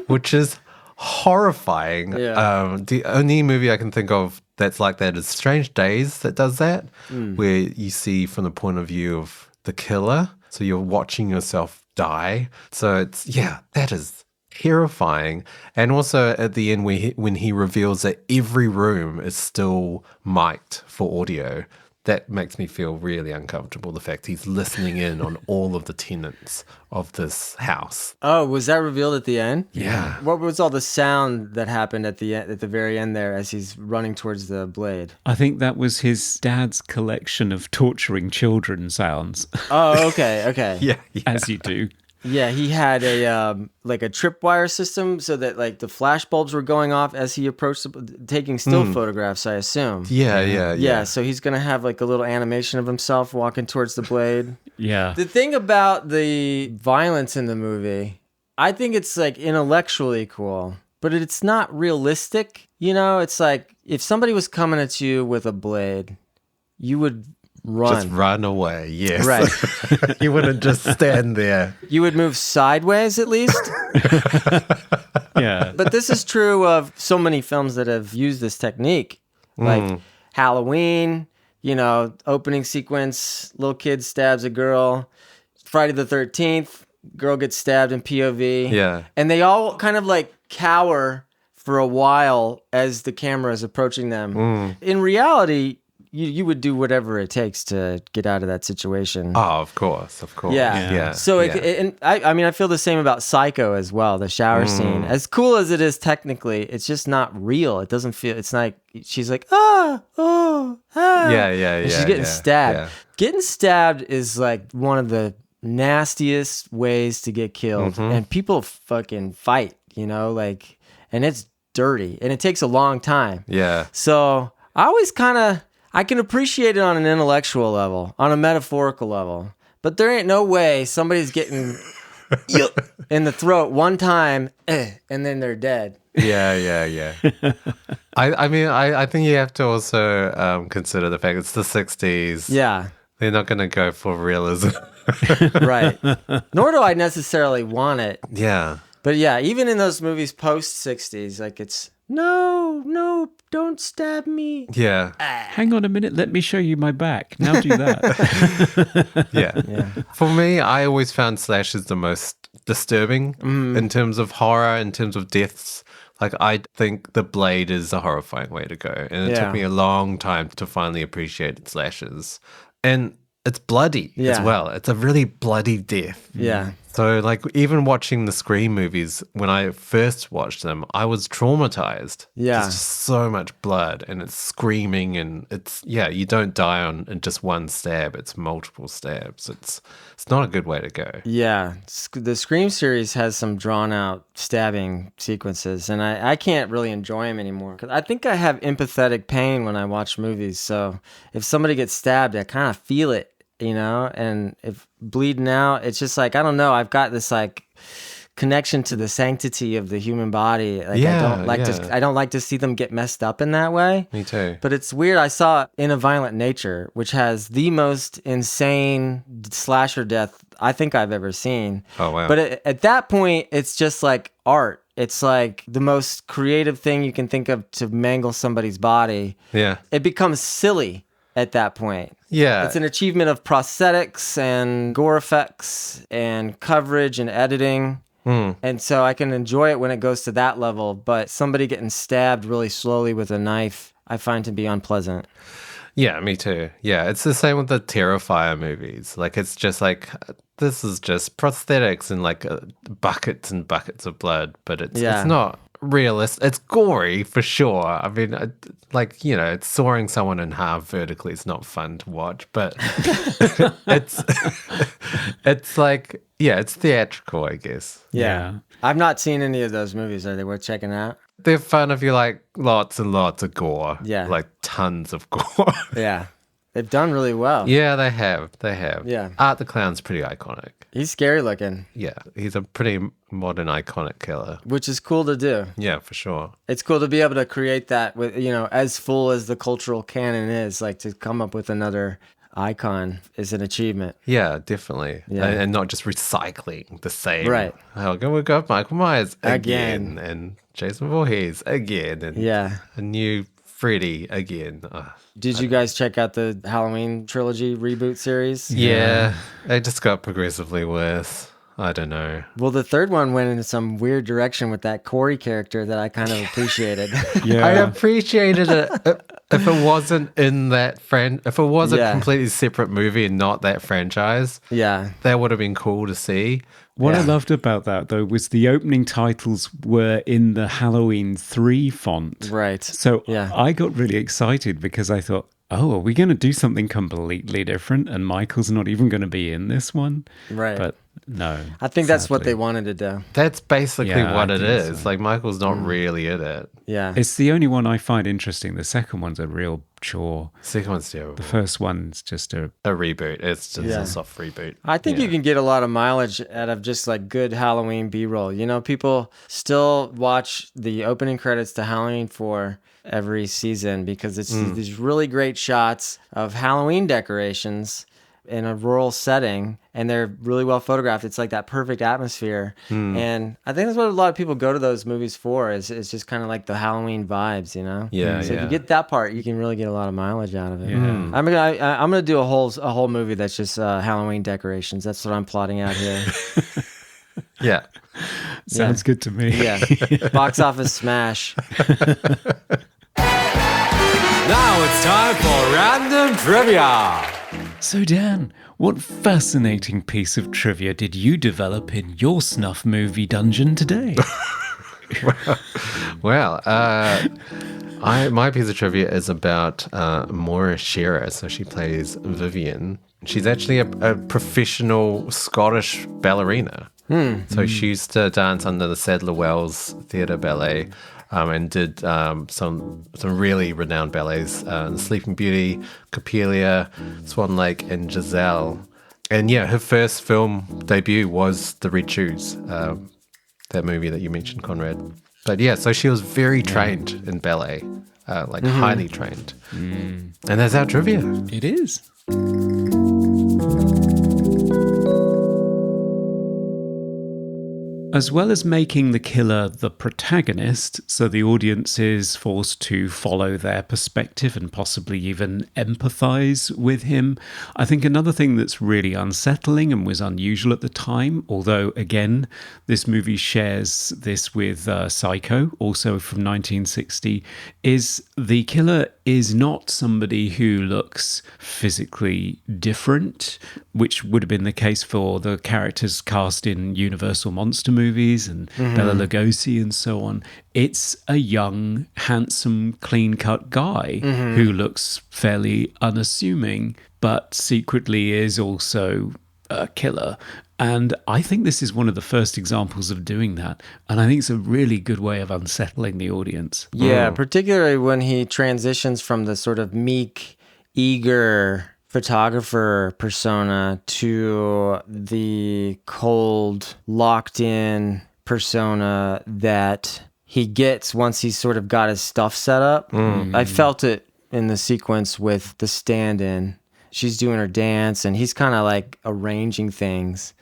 which is horrifying. Yeah. The only movie I can think of that's like that is Strange Days that does that, where you see from the point of view of the killer. So you're watching yourself die. So that is terrifying. And also at the end when he reveals that every room is still mic'd for audio, that makes me feel really uncomfortable. The fact he's listening in on all of the tenants of this house. Oh, was that revealed at the end? Yeah. What was all the sound that happened at the very end there as he's running towards the blade? I think that was his dad's collection of torturing children sounds, Oh, okay. Yeah. as you do. Yeah, he had a like a tripwire system so that like the flash bulbs were going off as he approached taking still photographs, I assume. Yeah. So he's going to have like a little animation of himself walking towards the blade. Yeah. The thing about the violence in the movie, I think it's like intellectually cool, but it's not realistic. You know, it's like if somebody was coming at you with a blade, you would run. Just run away, yes. Right. You wouldn't just stand there. You would move sideways at least. Yeah. But this is true of so many films that have used this technique. Like Halloween, you know, opening sequence, little kid stabs a girl. Friday the 13th, girl gets stabbed in POV. Yeah. And they all kind of like cower for a while as the camera is approaching them. In reality, you would do whatever it takes to get out of that situation. Oh, of course. Yeah. So I mean, I feel the same about Psycho as well. The shower scene, as cool as it is technically, it's just not real. It doesn't feel. It's like she's like Yeah. And she's getting stabbed. Yeah. Getting stabbed is like one of the nastiest ways to get killed, and people fucking fight. You know, like, and it's dirty, and it takes a long time. Yeah. So I always I can appreciate it on an intellectual level, on a metaphorical level, but there ain't no way somebody's getting in the throat one time and then they're dead. Yeah. I mean, I think you have to also consider the fact it's the 60s. Yeah, They're not going to go for realism. right. Nor do I necessarily want it. Yeah. But yeah, even in those movies post 60s, like it's, no, don't stab me. Yeah. Hang on a minute. Let me show you my back. Now do that. Yeah. For me, I always found slashes the most disturbing in terms of horror, in terms of deaths. Like, I think The Blade is a horrifying way to go. And it took me a long time to finally appreciate slashes. And it's bloody as well. It's a really bloody death. Yeah. So, like, even watching the Scream movies, when I first watched them, I was traumatized. Yeah. There's just so much blood, and it's screaming, and you don't die in just one stab. It's multiple stabs. It's not a good way to go. Yeah. The Scream series has some drawn out stabbing sequences, and I can't really enjoy them anymore. 'Cause I think I have empathetic pain when I watch movies. So if somebody gets stabbed, I kind of feel it. You know, and if bleeding out, it's just like, I don't know, I've got this like connection to the sanctity of the human body. Like I don't like to see them get messed up in that way. Me too. But it's weird. I saw In a Violent Nature, which has the most insane slasher death I think I've ever seen. Oh, wow. But at that point, it's just like art. it's like the most creative thing you can think of to mangle somebody's body. Yeah. It becomes silly at that point. Yeah. It's an achievement of prosthetics and gore effects and coverage and editing. And so I can enjoy it when it goes to that level, but somebody getting stabbed really slowly with a knife, I find to be unpleasant. Yeah, me too. Yeah, it's the same with the Terrifier movies. Like, it's just like, this is just prosthetics and like buckets and buckets of blood, but it's not realistic. It's gory for sure. I mean, it's sawing someone in half vertically is not fun to watch, but it's like, yeah, it's theatrical, I guess. Yeah. I've not seen any of those movies. Are they worth checking out? They're fun if you like lots and lots of gore. Yeah. Like tons of gore. Yeah. They've done really well. Yeah, they have. Yeah. Art the Clown's pretty iconic. He's scary looking. Yeah, he's a pretty modern iconic killer. Which is cool to do. Yeah, for sure. It's cool to be able to create that with, as full as the cultural canon is, like to come up with another icon is an achievement. Yeah, definitely. Yeah. And not just recycling the same. Right. We got Michael Myers Again. and Jason Voorhees again, and a new Freddy again. Did you guys check out the Halloween trilogy reboot series? Yeah, it just got progressively worse. I don't know. Well, the third one went in some weird direction with that Corey character that I kind of appreciated. I appreciated it if it wasn't in that if it was a completely separate movie and not that franchise. Yeah. That would have been cool to see. What I loved about that, though, was the opening titles were in the Halloween 3 font. Right. So I got really excited because I thought, are we going to do something completely different? And Michael's not even going to be in this one? Right. But no. I think that's what they wanted to do. That's basically what it is. So. Like, Michael's not really in it. Yeah. It's the only one I find interesting. The second one's a real chore. Second one's terrible. The first one's just a reboot. It's just a soft reboot. I think you can get a lot of mileage out of just like good Halloween B-roll. People still watch the opening credits to Halloween 4 every season because it's these really great shots of Halloween decorations in a rural setting, and they're really well photographed. It's like that perfect atmosphere. And I think that's what a lot of people go to those movies for is just kind of like the Halloween vibes, Yeah, So if you get that part, you can really get a lot of mileage out of it. Yeah. I'm gonna do a whole movie that's just Halloween decorations. That's what I'm plotting out here. Yeah. Sounds good to me. Yeah. Box office smash. Now it's time for random trivia. So, Dan, what fascinating piece of trivia did you develop in your snuff movie dungeon today? Well, my piece of trivia is about Maura Shearer. So she plays Vivian. She's actually a professional Scottish ballerina. So she used to dance under the Sadler Wells Theatre Ballet and did some really renowned ballets, Sleeping Beauty, Coppelia, Swan Lake, and Giselle. And yeah, her first film debut was The Red Shoes, that movie that you mentioned, Conrad. But yeah, so she was very trained in ballet, highly trained. And that's our trivia. It is. As well as making the killer the protagonist, so the audience is forced to follow their perspective and possibly even empathize with him, I think another thing that's really unsettling and was unusual at the time, although again, this movie shares this with Psycho, also from 1960, is the killer is not somebody who looks physically different, which would have been the case for the characters cast in Universal Monster movies and Bela Lugosi and so on. It's a young, handsome, clean-cut guy who looks fairly unassuming, but secretly is also a killer. And I think this is one of the first examples of doing that. And I think it's a really good way of unsettling the audience. Yeah, particularly when he transitions from the sort of meek, eager photographer persona to the cold, locked-in persona that he gets once he's sort of got his stuff set up. I felt it in the sequence with the stand-in. She's doing her dance, and he's kind of like arranging things.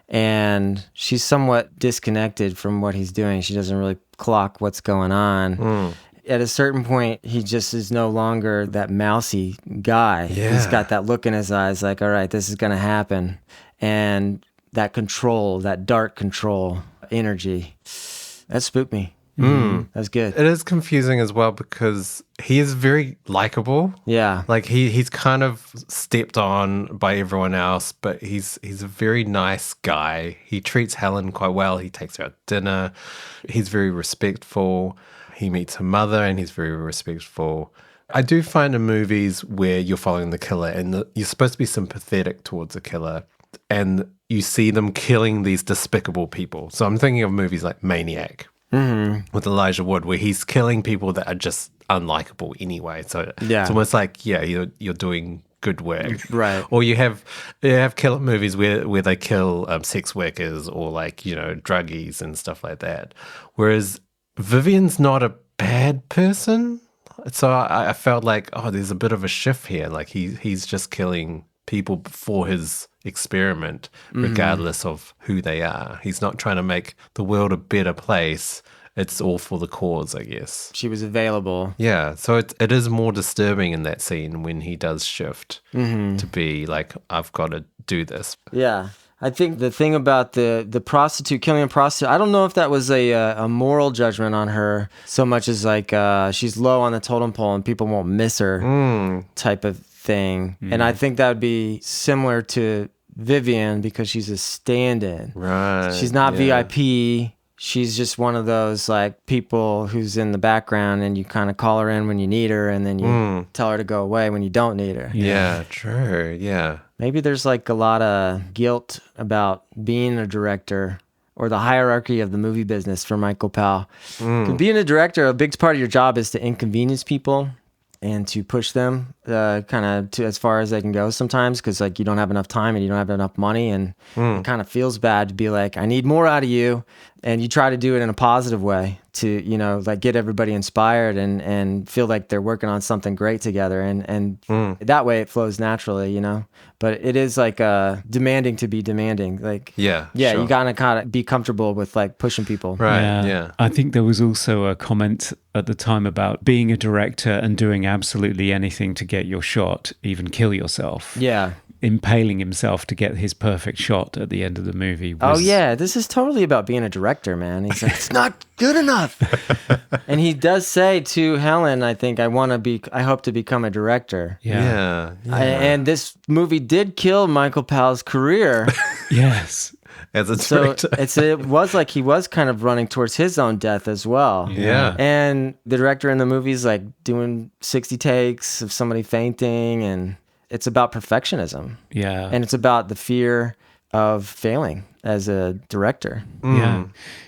and she's somewhat disconnected from what he's doing. She doesn't really clock what's going on. At a certain point, he just is no longer that mousy guy. He's got that look in his eyes like, all right, this is going to happen. And that control, that dark control energy, that spooked me. That's good. It is confusing as well because he is very likable. Yeah. Like he's kind of stepped on by everyone else, but he's a very nice guy. He treats Helen quite well. He takes her out to dinner. He's very respectful. He meets her mother and he's very respectful. I do find in movies where you're following the killer and you're supposed to be sympathetic towards the killer and you see them killing these despicable people. So I'm thinking of movies like Maniac. With Elijah Wood, where he's killing people that are just unlikable anyway. So it's almost like, you're doing good work. Right. Or you have killer movies where they kill sex workers or like, druggies and stuff like that. Whereas Vivian's not a bad person. So I felt like, there's a bit of a shift here. Like he's just killing people for his experiment, regardless of who they are. He's not trying to make the world a better place. It's all for the cause, I guess. She was available. Yeah, so it is more disturbing in that scene when he does shift to be like, I've got to do this. Yeah. I think the thing about the prostitute, killing a prostitute, I don't know if that was a moral judgment on her so much as like she's low on the totem pole and people won't miss her type of thing. And I think that would be similar to Vivian because she's a stand-in. Right. She's not VIP. She's just one of those like people who's in the background and you kind of call her in when you need her and then you tell her to go away when you don't need her. Yeah, true. Yeah. Maybe there's like a lot of guilt about being a director or the hierarchy of the movie business for Michael Powell. 'Cause being a director, a big part of your job is to inconvenience people and to push them kind of to as far as they can go sometimes because like you don't have enough time and you don't have enough money and it kind of feels bad to be like, I need more out of you. And you try to do it in a positive way to, like get everybody inspired and feel like they're working on something great together. And that way it flows naturally, But it is like demanding to be demanding. Like, sure. You gotta be comfortable with like pushing people. Right, yeah. I think there was also a comment at the time about being a director and doing absolutely anything to get your shot, even kill yourself. Yeah. Impaling himself to get his perfect shot at the end of the movie. This is totally about being a director, man. He's like, it's not good enough. And he does say to Helen, I think, I hope to become a director. Yeah. And this movie did kill Michael Powell's career. Yes. As a director. It was like he was kind of running towards his own death as well. Yeah. And the director in the movie's like doing 60 takes of somebody fainting, and it's about perfectionism. Yeah. And it's about the fear of failing as a director. Yeah.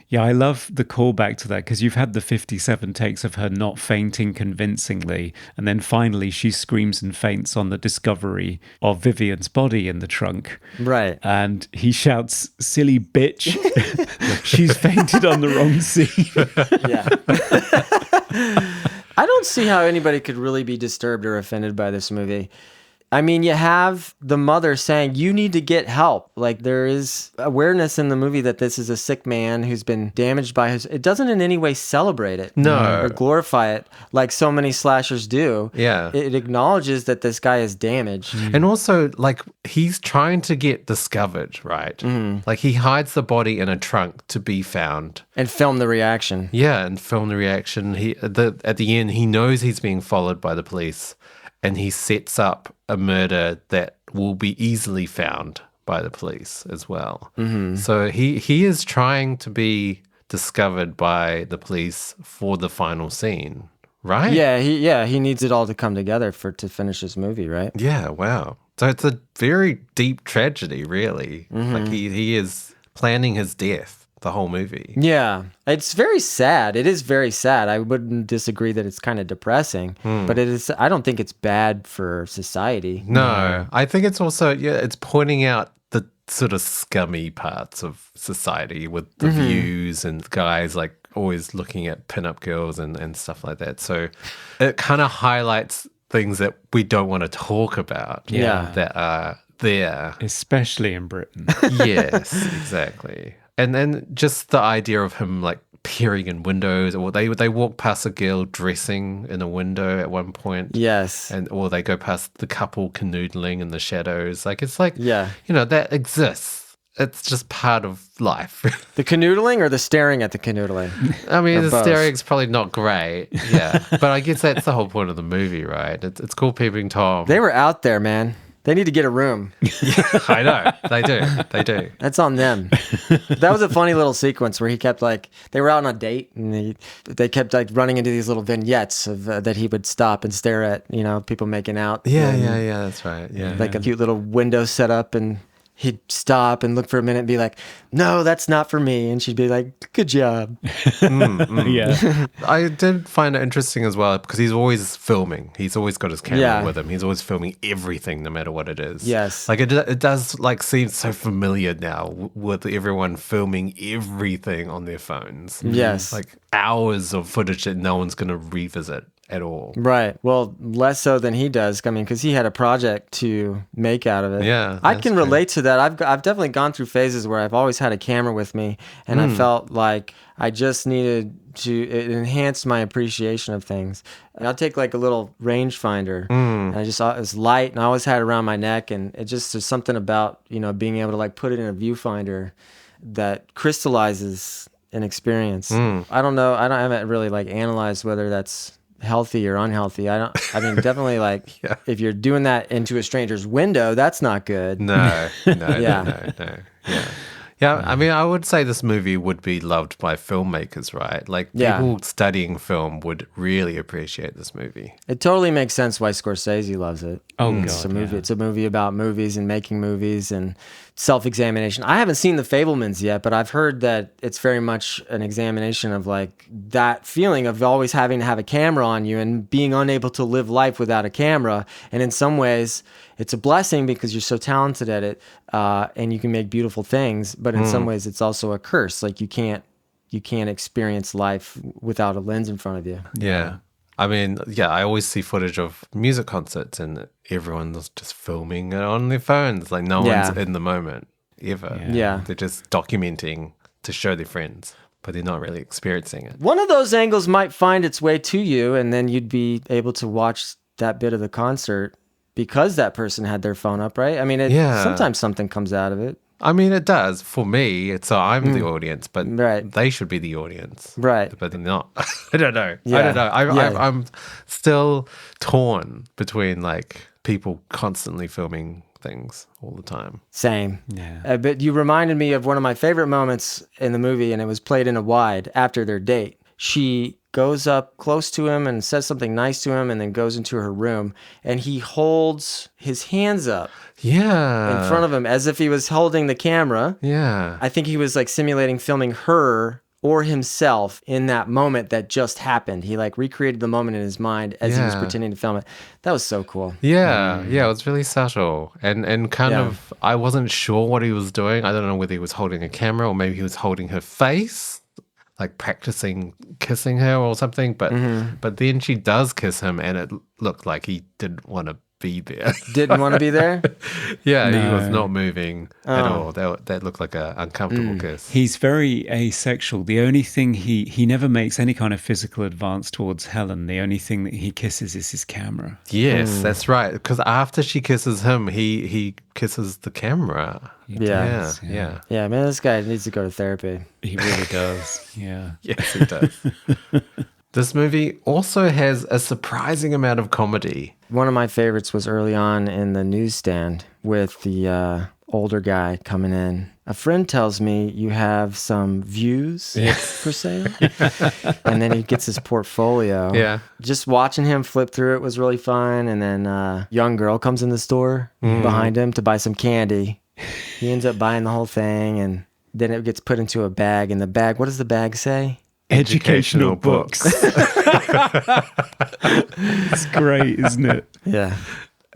Yeah, I love the callback to that because you've had the 57 takes of her not fainting convincingly. And then finally she screams and faints on the discovery of Vivian's body in the trunk. Right. And he shouts, silly bitch. She's fainted on the wrong scene. Yeah. I don't see how anybody could really be disturbed or offended by this movie. I mean, you have the mother saying, you need to get help. Like, there is awareness in the movie that this is a sick man who's been damaged by his... It doesn't in any way celebrate it. No. Or glorify it like so many slashers do. Yeah. It acknowledges that this guy is damaged. And also, like, he's trying to get discovered, right? Like, he hides the body in a trunk to be found. And film the reaction. Yeah, and film the reaction. At the end, he knows he's being followed by the police, and he sets up a murder that will be easily found by the police as well. So he is trying to be discovered by the police for the final scene, right? Yeah, he needs it all to come together to finish his movie, right? Yeah, wow. So it's a very deep tragedy, really. Like he is planning his death the whole movie. Yeah, it's very sad. It is very sad. I wouldn't disagree that it's kind of depressing, but it is. I don't think it's bad for society. No, I think it's also, it's pointing out the sort of scummy parts of society with the views and guys like always looking at pinup girls and stuff like that. So it kind of highlights things that we don't want to talk about. Yeah. That are there. Especially in Britain. Yes, exactly. And then just the idea of him like peering in windows, or they walk past a girl dressing in a window at one point. Yes. Or they go past the couple canoodling in the shadows. Like it's like, Yeah. that exists. It's just part of life. The canoodling or the staring at the canoodling? I mean, Or the both. staring's probably not great. Yeah. But I guess that's the whole point of the movie, right? It's called Peeping Tom. They were out there, man. They need to get a room. I know. They do. They do. That's on them. That was a funny little sequence where he kept they were out on a date and they kept running into these little vignettes of that he would stop and stare at, people making out. Yeah, and, that's right. Yeah. Like a cute little window set up, and he'd stop and look for a minute and be like, no, that's not for me. And she'd be like, good job. Yeah. I did find it interesting as well because he's always filming. He's always got his camera Yeah. with him. He's always filming everything, no matter what it is. Yes. Like it does seem so familiar now with everyone filming everything on their phones. Yes. Like hours of footage that no one's going to revisit at all. Right. Well, less so than he does. I mean, because he had a project to make out of it. Yeah, I that's can great. relate to that. I've definitely gone through phases where I've always had a camera with me, and I felt like I just needed to. It enhanced my appreciation of things. And I'll take like a little rangefinder, and I just it was light, and I always had it around my neck, and it just there's something about being able to like put it in a viewfinder that crystallizes an experience. I don't know. I haven't really like analyzed whether that's healthy or unhealthy. I mean, definitely like if you're doing that into a stranger's window, that's not good. No. Yeah. Yeah. Yeah, I mean, I would say this movie would be loved by filmmakers, right? Like, Yeah. people studying film would really appreciate this movie. It totally makes sense why Scorsese loves it. Oh, It's a God, movie. yeah. It's a movie about movies and making movies and self-examination. I haven't seen The Fabelmans yet, but I've heard that it's very much an examination of like that feeling of always having to have a camera on you and being unable to live life without a camera. And in some ways, it's a blessing because you're so talented at it, and you can make beautiful things. But in some ways, it's also a curse. Like you can't experience life without a lens in front of you. Yeah. I mean, I always see footage of music concerts and everyone's just filming it on their phones. Like no Yeah. one's in the moment ever. Yeah. They're just documenting to show their friends, but they're not really experiencing it. One of those angles might find its way to you, and then you'd be able to watch that bit of the concert because that person had their phone up, right? I mean, Yeah. sometimes something comes out of it. I mean, it does for me. So I'm the audience, but Right. they should be the audience. Right. But they're not. I don't know. I Yeah. don't know. Yeah. I'm still torn between like people constantly filming things all the time. Same. Yeah. But you reminded me of one of my favorite moments in the movie, and it was played in a wide after their date. She goes up close to him and says something nice to him and then goes into her room, and he holds his hands up Yeah. in front of him as if he was holding the camera. Yeah. I think he was like simulating filming her or himself in that moment that just happened. He like recreated the moment in his mind as he was Yeah. pretending to film it. That was so cool. Yeah, it was really subtle and kind Yeah. of, I wasn't sure what he was doing. I don't know whether he was holding a camera or maybe he was holding her face, like practicing kissing her or something. But then she does kiss him and it looked like he didn't want to be there. Didn't want to be there? Yeah, he was No. not moving at all. That looked like an uncomfortable kiss. He's very asexual. The only thing he never makes any kind of physical advance towards Helen. The only thing that he kisses is his camera. Yes, that's right. Because after she kisses him, he kisses the camera. Yeah. Yeah. Yeah, man, this guy needs to go to therapy. He really does. Yeah. Yes, he does. This movie also has a surprising amount of comedy. One of my favorites was early on in the newsstand with the older guy coming in. A friend tells me you have some views for sale. And then he gets his portfolio. Yeah. Just watching him flip through it was really fun. And then a young girl comes in the store behind him to buy some candy. He ends up buying the whole thing, and then it gets put into a bag. And the bag, what does the bag say? Educational books. It's great, isn't it? Yeah.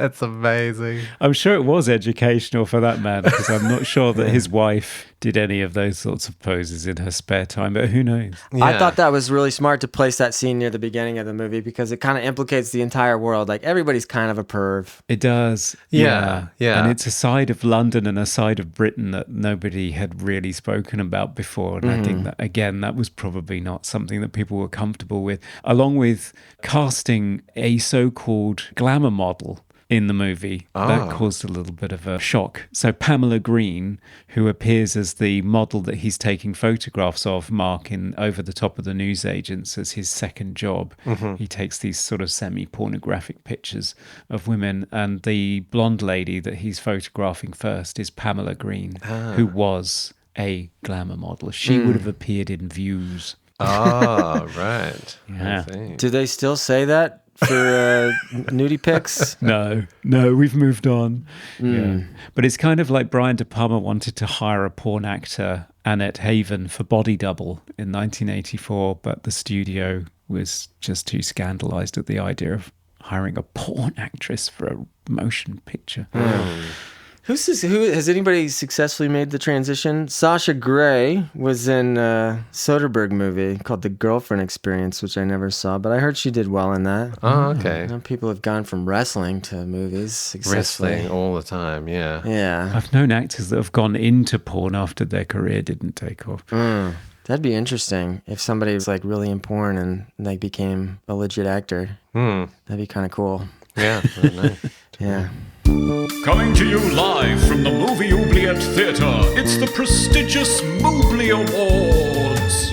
That's amazing. I'm sure it was educational for that man, because I'm not sure that his wife did any of those sorts of poses in her spare time, but who knows? I thought that was really smart to place that scene near the beginning of the movie because it kind of implicates the entire world. Like everybody's kind of a perv. It does. Yeah. And it's a side of London and a side of Britain that nobody had really spoken about before. And I think that, again, that was probably not something that people were comfortable with, along with casting a so-called glamour model in the movie. That caused a little bit of a shock. So Pamela Green, who appears as the model that he's taking photographs of, Mark, in Over the Top of the Newsagents as his second job. He takes these sort of semi-pornographic pictures of women, and the blonde lady that he's photographing first is Pamela Green, who was a glamour model. She would have appeared in Views. Oh, right. Yeah. I see. Do they still say that for nudie pics? No, we've moved on. Yeah. But it's kind of like Brian De Palma wanted to hire a porn actor, Annette Haven, for Body Double in 1984, but the studio was just too scandalized at the idea of hiring a porn actress for a motion picture. Who has anybody successfully made the transition? Sasha Grey was in a Soderbergh movie called The Girlfriend Experience, which I never saw, but I heard she did well in that. Oh, okay. You know, people have gone from wrestling to movies successfully. Wrestling all the time, yeah. Yeah. I've known actors that have gone into porn after their career didn't take off. That'd be interesting if somebody was like really in porn and like became a legit actor. That'd be kind of cool. Yeah, I don't know. Yeah. Coming to you live from the Movie Oubliette Theatre, it's the prestigious Mobley Awards.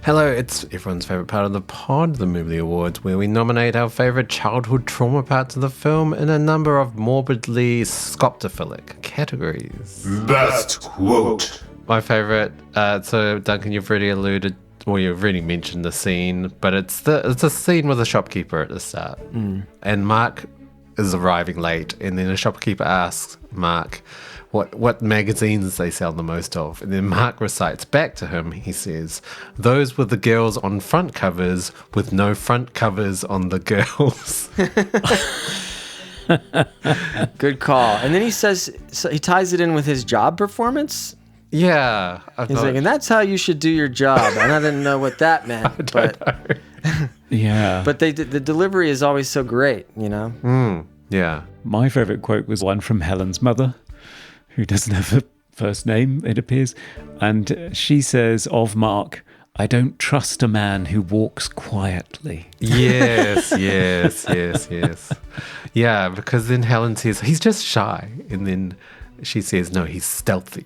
Hello, it's everyone's favourite part of the pod, the Mobley Awards, where we nominate our favourite childhood trauma parts of the film in a number of morbidly scoptophilic categories. Best quote. My favourite, so Duncan, you've already alluded, well, you've already mentioned the scene, but it's a scene with a shopkeeper at the start. And Mark is arriving late, and then a shopkeeper asks Mark what magazines they sell the most of. And then Mark recites back to him, he says, "Those were the girls on front covers with no front covers on the girls." Good call. And then he says, so he ties it in with his job performance. Yeah. He's like, and that's how you should do your job. And I didn't know what that meant, but Yeah. but the delivery is always so great, you know? Yeah. My favourite quote was one from Helen's mother, who doesn't have a first name, it appears. And she says of Mark, "I don't trust a man who walks quietly." Yes. Yeah, because then Helen says, "He's just shy." And then she says, "No, he's stealthy."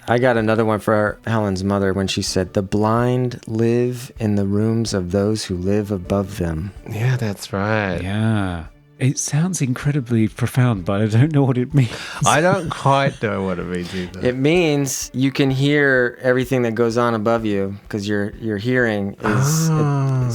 I got another one for Helen's mother when she said, "The blind live in the rooms of those who live above them." Yeah, that's right. Yeah. It sounds incredibly profound, but I don't know what it means. I don't quite know what it means either. It means you can hear everything that goes on above you because your hearing is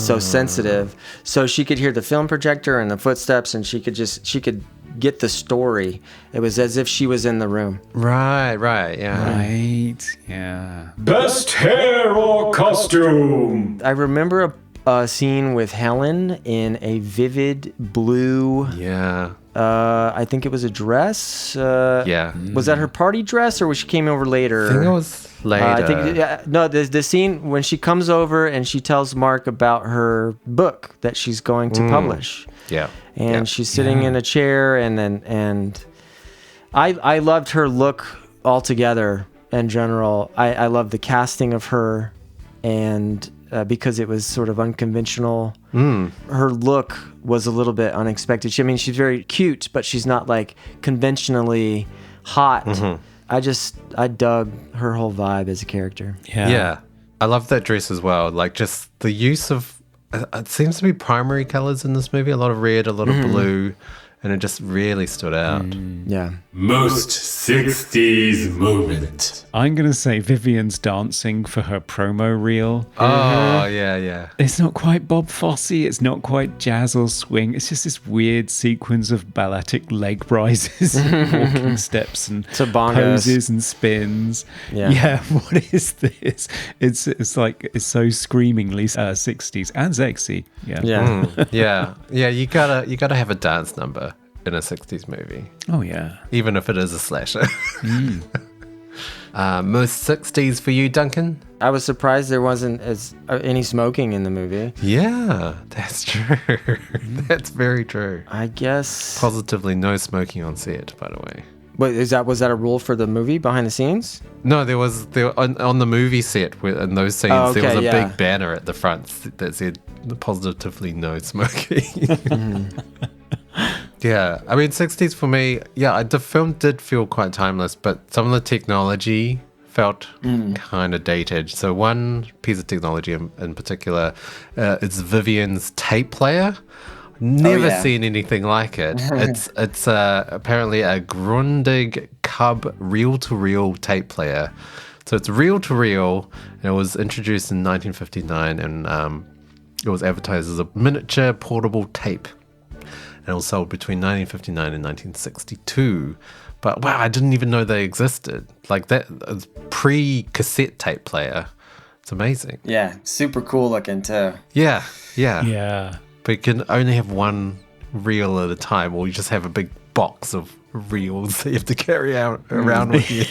so sensitive. So she could hear the film projector and the footsteps, and she could get the story. It was as if she was in the room. Right, yeah. Right. Yeah. Best hair or costume. I remember a scene with Helen in a vivid blue, Yeah. I think it was a dress. Yeah. Was that her party dress, or was she came over later? I think it was later. I think no. The scene when she comes over and she tells Mark about her book that she's going to publish. Yeah. And she's sitting in a chair, and I loved her look altogether in general. I loved the casting of her, and because it was sort of unconventional. Her look was a little bit unexpected. She's very cute, but she's not like conventionally hot. I dug her whole vibe as a character. Yeah. I love that dress as well. Like just the use of, it seems to be primary colors in this movie. A lot of red, a lot of blue, and it just really stood out. Yeah. Most 60s moment. I'm going to say Vivian's dancing for her promo reel. Oh, yeah. It's not quite Bob Fosse. It's not quite jazz or swing. It's just this weird sequence of balletic leg rises, and walking steps, and Bongos. poses and spins. Yeah. What is this? It's like it's so screamingly 60s and sexy. Yeah. You gotta have a dance number in a 60s movie. Oh yeah. Even if it is a slasher. Most 60s for you, Duncan? I was surprised there wasn't any smoking in the movie. Yeah, that's true. That's very true. I guess. Positively no smoking on set, by the way. Wait, was that a rule for the movie behind the scenes? No, there on the movie set in those scenes there was a big banner at the front that said positively no smoking. Yeah, I mean 60s for me. Yeah, the film did feel quite timeless, but some of the technology felt kind of dated. So one piece of technology in particular is Vivian's tape player. Never seen anything like it. It's apparently a Grundig Cub reel-to-reel tape player. So it's reel-to-reel, and it was introduced in 1959, and it was advertised as a miniature portable tape. And it was sold between 1959 and 1962. But wow, I didn't even know they existed. Like that pre-cassette tape player. It's amazing. Yeah, super cool looking too. Yeah. But you can only have one reel at a time, or you just have a big box of reels that you have to carry around with you.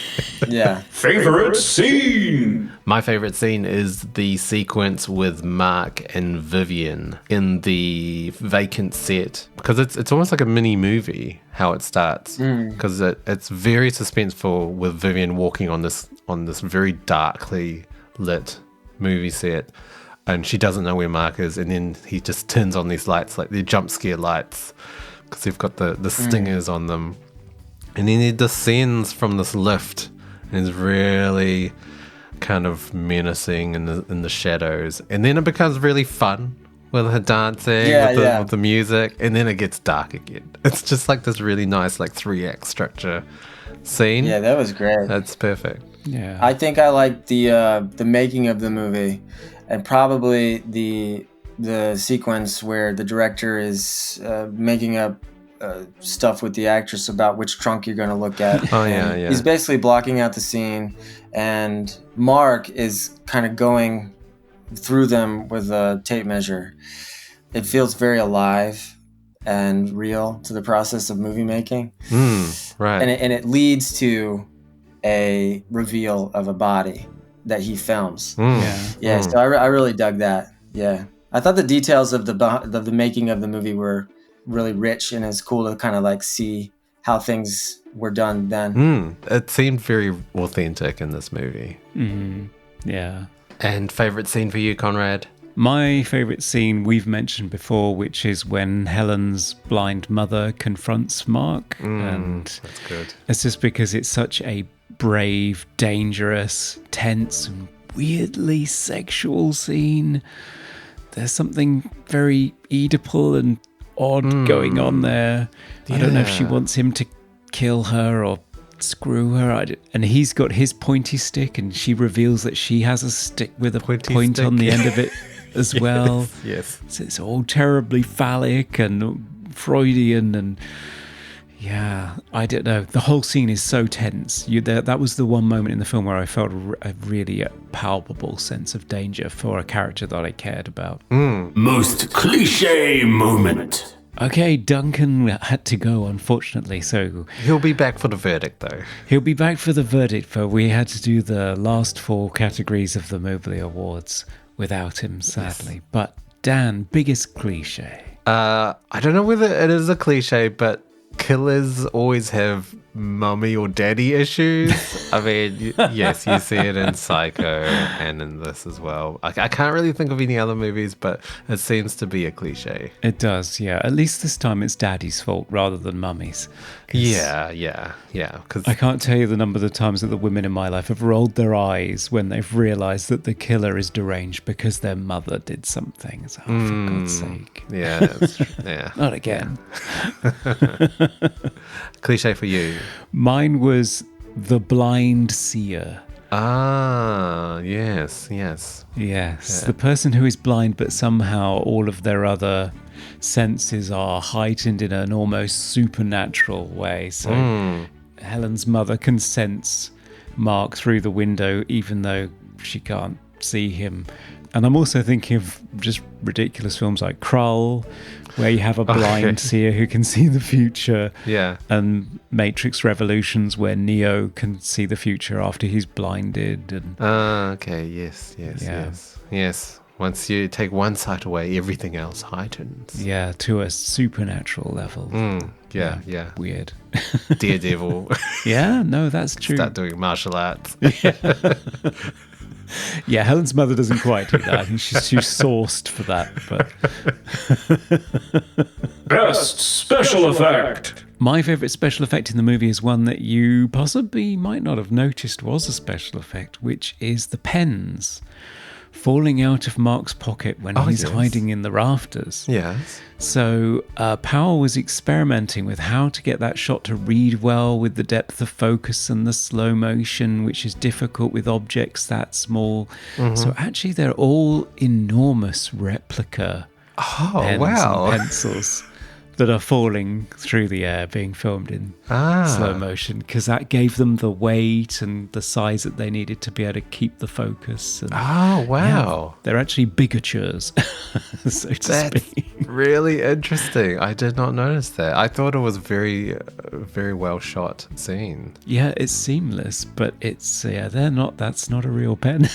Yeah. Favorite scene. My favorite scene is the sequence with Mark and Vivian in the vacant set, because it's almost like a mini movie how it starts, because it's very suspenseful with Vivian walking on this very darkly lit movie set. And she doesn't know where Mark is, and then he just turns on these lights, like the jump scare lights, because they've got the stingers on them. And then he descends from this lift, and is really kind of menacing in the shadows. And then it becomes really fun with her dancing, with the music, and then it gets dark again. It's just like this really nice, like 3-act structure scene. Yeah, that was great. That's perfect. Yeah. I think I like the making of the movie, and probably the sequence where the director is making up stuff with the actress about which trunk you're going to look at. Oh, yeah. He's basically blocking out the scene, and Mark is kind of going through them with a tape measure. It feels very alive and real to the process of movie making. Right. And it leads to a reveal of a body that he films. Yeah. So I really dug that. Yeah, I thought the details of the making of the movie were really rich, and it's cool to kind of like see how things were done then. It seemed very authentic in this movie. Yeah. And favorite scene for you, Conrad? My favorite scene we've mentioned before, which is when Helen's blind mother confronts Mark, and That's good. it's just because it's such a brave, dangerous, tense, and weirdly sexual scene. There's something very Oedipal and odd going on there. I don't know if she wants him to kill her or screw her. And he's got his pointy stick, and she reveals that she has a stick with a point on the end of it as well. Yes. So it's all terribly phallic and Freudian, and yeah, I don't know. The whole scene is so tense. That was the one moment in the film where I felt a really palpable sense of danger for a character that I cared about. Most cliche moment. Okay, Duncan had to go, unfortunately, so He'll be back for the verdict, though. he'll be back for the verdict, but we had to do the last 4 categories of the Mobley Awards without him, sadly. But Dan, biggest cliche. I don't know whether it is a cliche, but killers always have mummy or daddy issues. I mean, yes, you see it in Psycho and in this as well. I can't really think of any other movies, but it seems to be a cliche. It does, yeah. At least this time it's daddy's fault rather than mummy's. Yeah. Because I can't tell you the number of the times that the women in my life have rolled their eyes when they've realised that the killer is deranged because their mother did something. So, for God's sake. yeah, yeah. Not again. Cliche for you. Mine was The Blind Seer. Ah, yes. Yes, Yeah. the person who is blind, but somehow all of their other senses are heightened in an almost supernatural way. So Helen's mother can sense Mark through the window, even though she can't see him. And I'm also thinking of just ridiculous films like Krull, where you have a blind seer who can see the future. Yeah. And Matrix Revolutions, where Neo can see the future after he's blinded. And Okay, yes. Once you take one sight away, everything else heightens. yeah, to a supernatural level. Yeah. Weird. Daredevil. Yeah, no, that's true. Start doing martial arts. Yeah, Helen's mother doesn't quite do that. I think she's too sourced for that. But Best special effect. my favourite special effect in the movie is one that you possibly might not have noticed was a special effect, which is the pens falling out of Mark's pocket when he's hiding in the rafters. Yes. So Powell was experimenting with how to get that shot to read well with the depth of focus and the slow motion, which is difficult with objects that small. So actually they're all enormous replica pens and pencils that are falling through the air, being filmed in slow motion, because that gave them the weight and the size that they needed to be able to keep the focus. And, they're actually bigatures, so to speak. Really interesting. I did not notice that. I thought it was very, very well shot scene. Yeah, it's seamless, but it's that's not a real pen.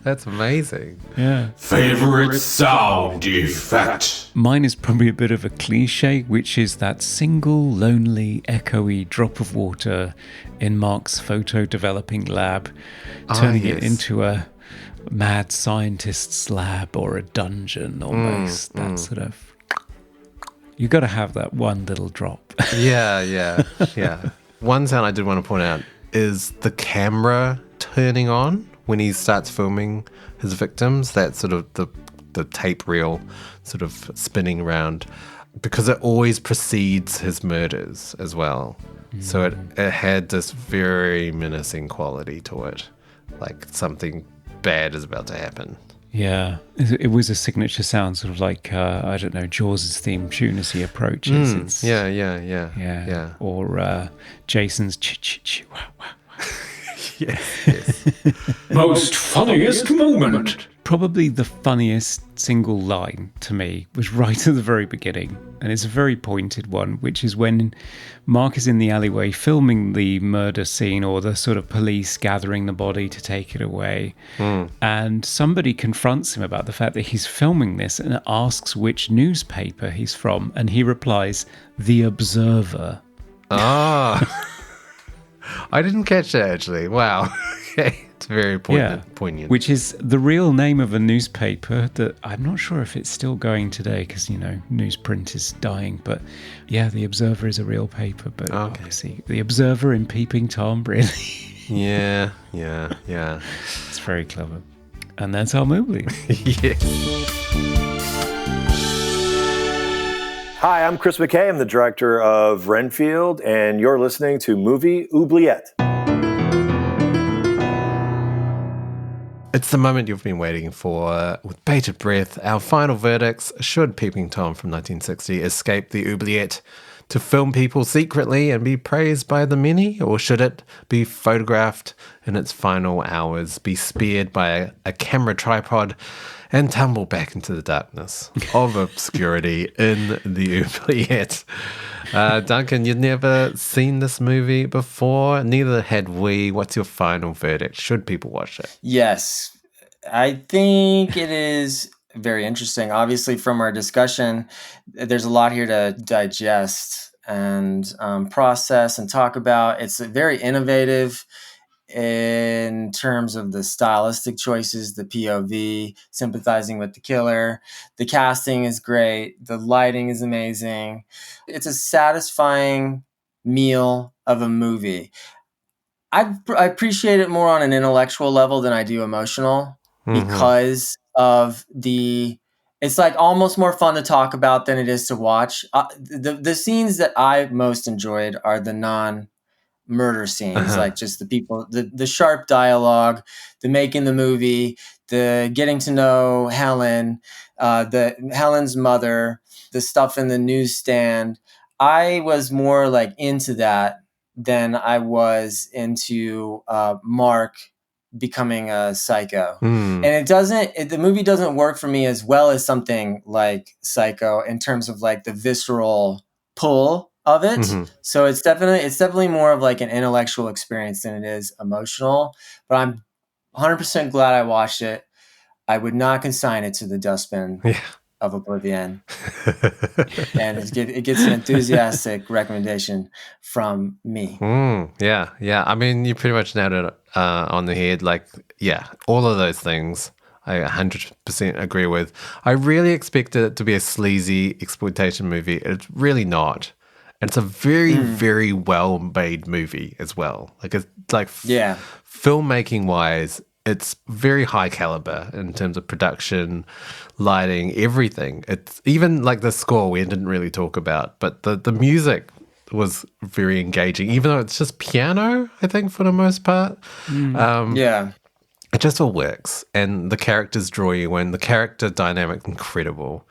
That's amazing. Yeah. Favorite sound effect. Mine is probably a bit of a cliche, which is that single, lonely, echoey drop of water in Mark's photo developing lab, turning it into a mad scientist's lab or a dungeon almost. That sort of... You got to have that one little drop. Yeah. One sound I did want to point out is the camera turning on when he starts filming his victims. That sort of the tape reel sort of spinning around, because it always precedes his murders as well. So it had this very menacing quality to it, like something bad is about to happen. Yeah, it was a signature sound, sort of like, I don't know, Jaws' theme tune as he approaches. It's, Yeah. Or Jason's ch-ch-ch, wow, wow. Yes. Most funniest moment. Probably the funniest single line to me was right at the very beginning, and it's a very pointed one, which is when Mark is in the alleyway filming the murder scene, or the sort of police gathering the body to take it away, and somebody confronts him about the fact that he's filming this and asks which newspaper he's from, and he replies, "The Observer." I didn't catch that actually. Wow. Okay. It's very poignant. Which is the real name of a newspaper that I'm not sure if it's still going today, because, you know, newsprint is dying. But yeah, The Observer is a real paper. But obviously, The Observer in Peeping Tom, really. Yeah. It's very clever. And that's our movie. Yes. Hi, I'm Chris McKay. I'm the director of Renfield, and you're listening to Movie Oubliette. It's the moment you've been waiting for. With bated breath, our final verdicts. Should Peeping Tom from 1960 escape the oubliette to film people secretly and be praised by the many? Or should it be photographed in its final hours, be speared by a camera tripod, and tumble back into the darkness of obscurity in the oubliette? Duncan, you'd never seen this movie before. Neither had we. What's your final verdict? Should people watch it? Yes, I think it is very interesting. Obviously, from our discussion, there's a lot here to digest and process and talk about. It's very innovative in terms of the stylistic choices, the POV, sympathizing with the killer. The casting is great. The lighting is amazing. It's a satisfying meal of a movie. I appreciate it more on an intellectual level than I do emotional, because of the It's like almost more fun to talk about than it is to watch. The scenes that I most enjoyed are the non-murder scenes, like just the people, the sharp dialogue, the making the movie, the getting to know Helen, the Helen's mother, the stuff in the newsstand. I was more like into that than I was into Mark becoming a psycho. And the movie doesn't work for me as well as something like Psycho in terms of like the visceral pull of it. So it's definitely more of like an intellectual experience than it is emotional, but I'm 100% glad I watched it. I would not consign it to the dustbin of oblivion. And it gets an enthusiastic recommendation from me. Yeah. I mean, you pretty much nailed it on the head. Like, yeah, all of those things I 100% agree with. I really expected it to be a sleazy exploitation movie. It's really not. And it's a very, very well-made movie as well. Like, it's like filmmaking-wise, it's very high caliber in terms of production, lighting, everything. It's even like the score we didn't really talk about, but the music was very engaging, even though it's just piano, I think, for the most part. It just all works. And the characters draw you in. The character dynamic, incredible.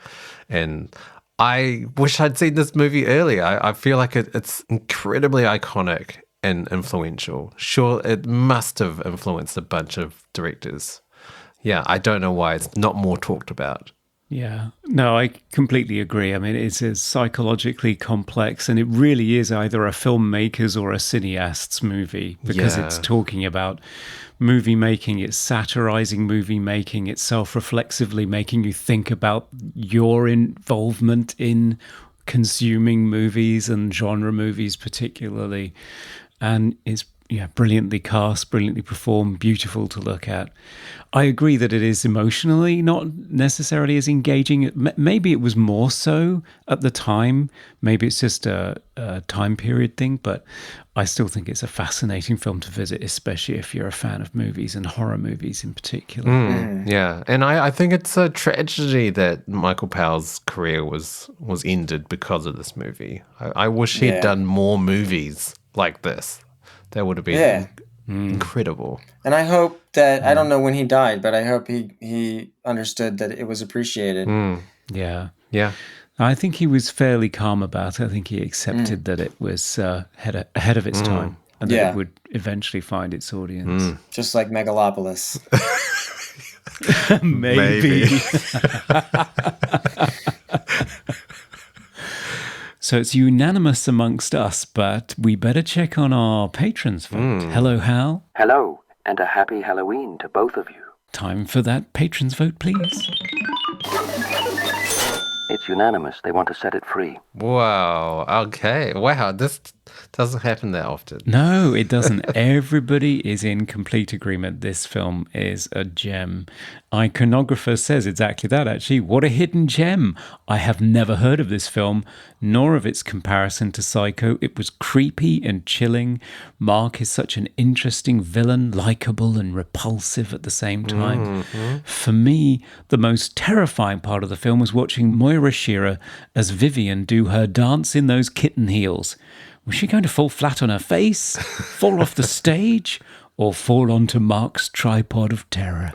And I wish I'd seen this movie earlier. I feel like it's incredibly iconic and influential. Sure, it must have influenced a bunch of directors. Yeah, I don't know why it's not more talked about. Yeah, no, I completely agree. I mean, it's psychologically complex, and it really is either a filmmaker's or a cineast's movie because it's talking about movie making, it's satirizing movie making, it's self-reflexively making you think about your involvement in consuming movies and genre movies particularly. And it's brilliantly cast, brilliantly performed, beautiful to look at. I agree that it is emotionally not necessarily as engaging. Maybe it was more so at the time. Maybe it's just a time period thing, but I still think it's a fascinating film to visit, especially if you're a fan of movies and horror movies in particular. Yeah, and I think it's a tragedy that Michael Powell's career was ended because of this movie. I wish he'd done more movies like this. That would have been incredible. And I hope that, I don't know when he died, but I hope he understood that it was appreciated. Yeah. I think he was fairly calm about it. I think he accepted that it was ahead of its time and that it would eventually find its audience. Just like Megalopolis. Maybe. So it's unanimous amongst us, but we better check on our patrons vote. Hello, Hal. Hello, and a happy Halloween to both of you. Time for that patrons vote, please. It's unanimous. They want to set it free. Wow. Okay. Wow. This doesn't happen that often. No, it doesn't. Everybody is in complete agreement. This film is a gem. Iconographer says exactly that, actually. What a hidden gem. I have never heard of this film, nor of its comparison to Psycho. It was creepy and chilling. Mark is such an interesting villain, likable and repulsive at the same time. For me, the most terrifying part of the film was watching Moira Shearer as Vivian do her dance in those kitten heels. Was she going to fall flat on her face, fall off the stage, or fall onto Mark's tripod of terror?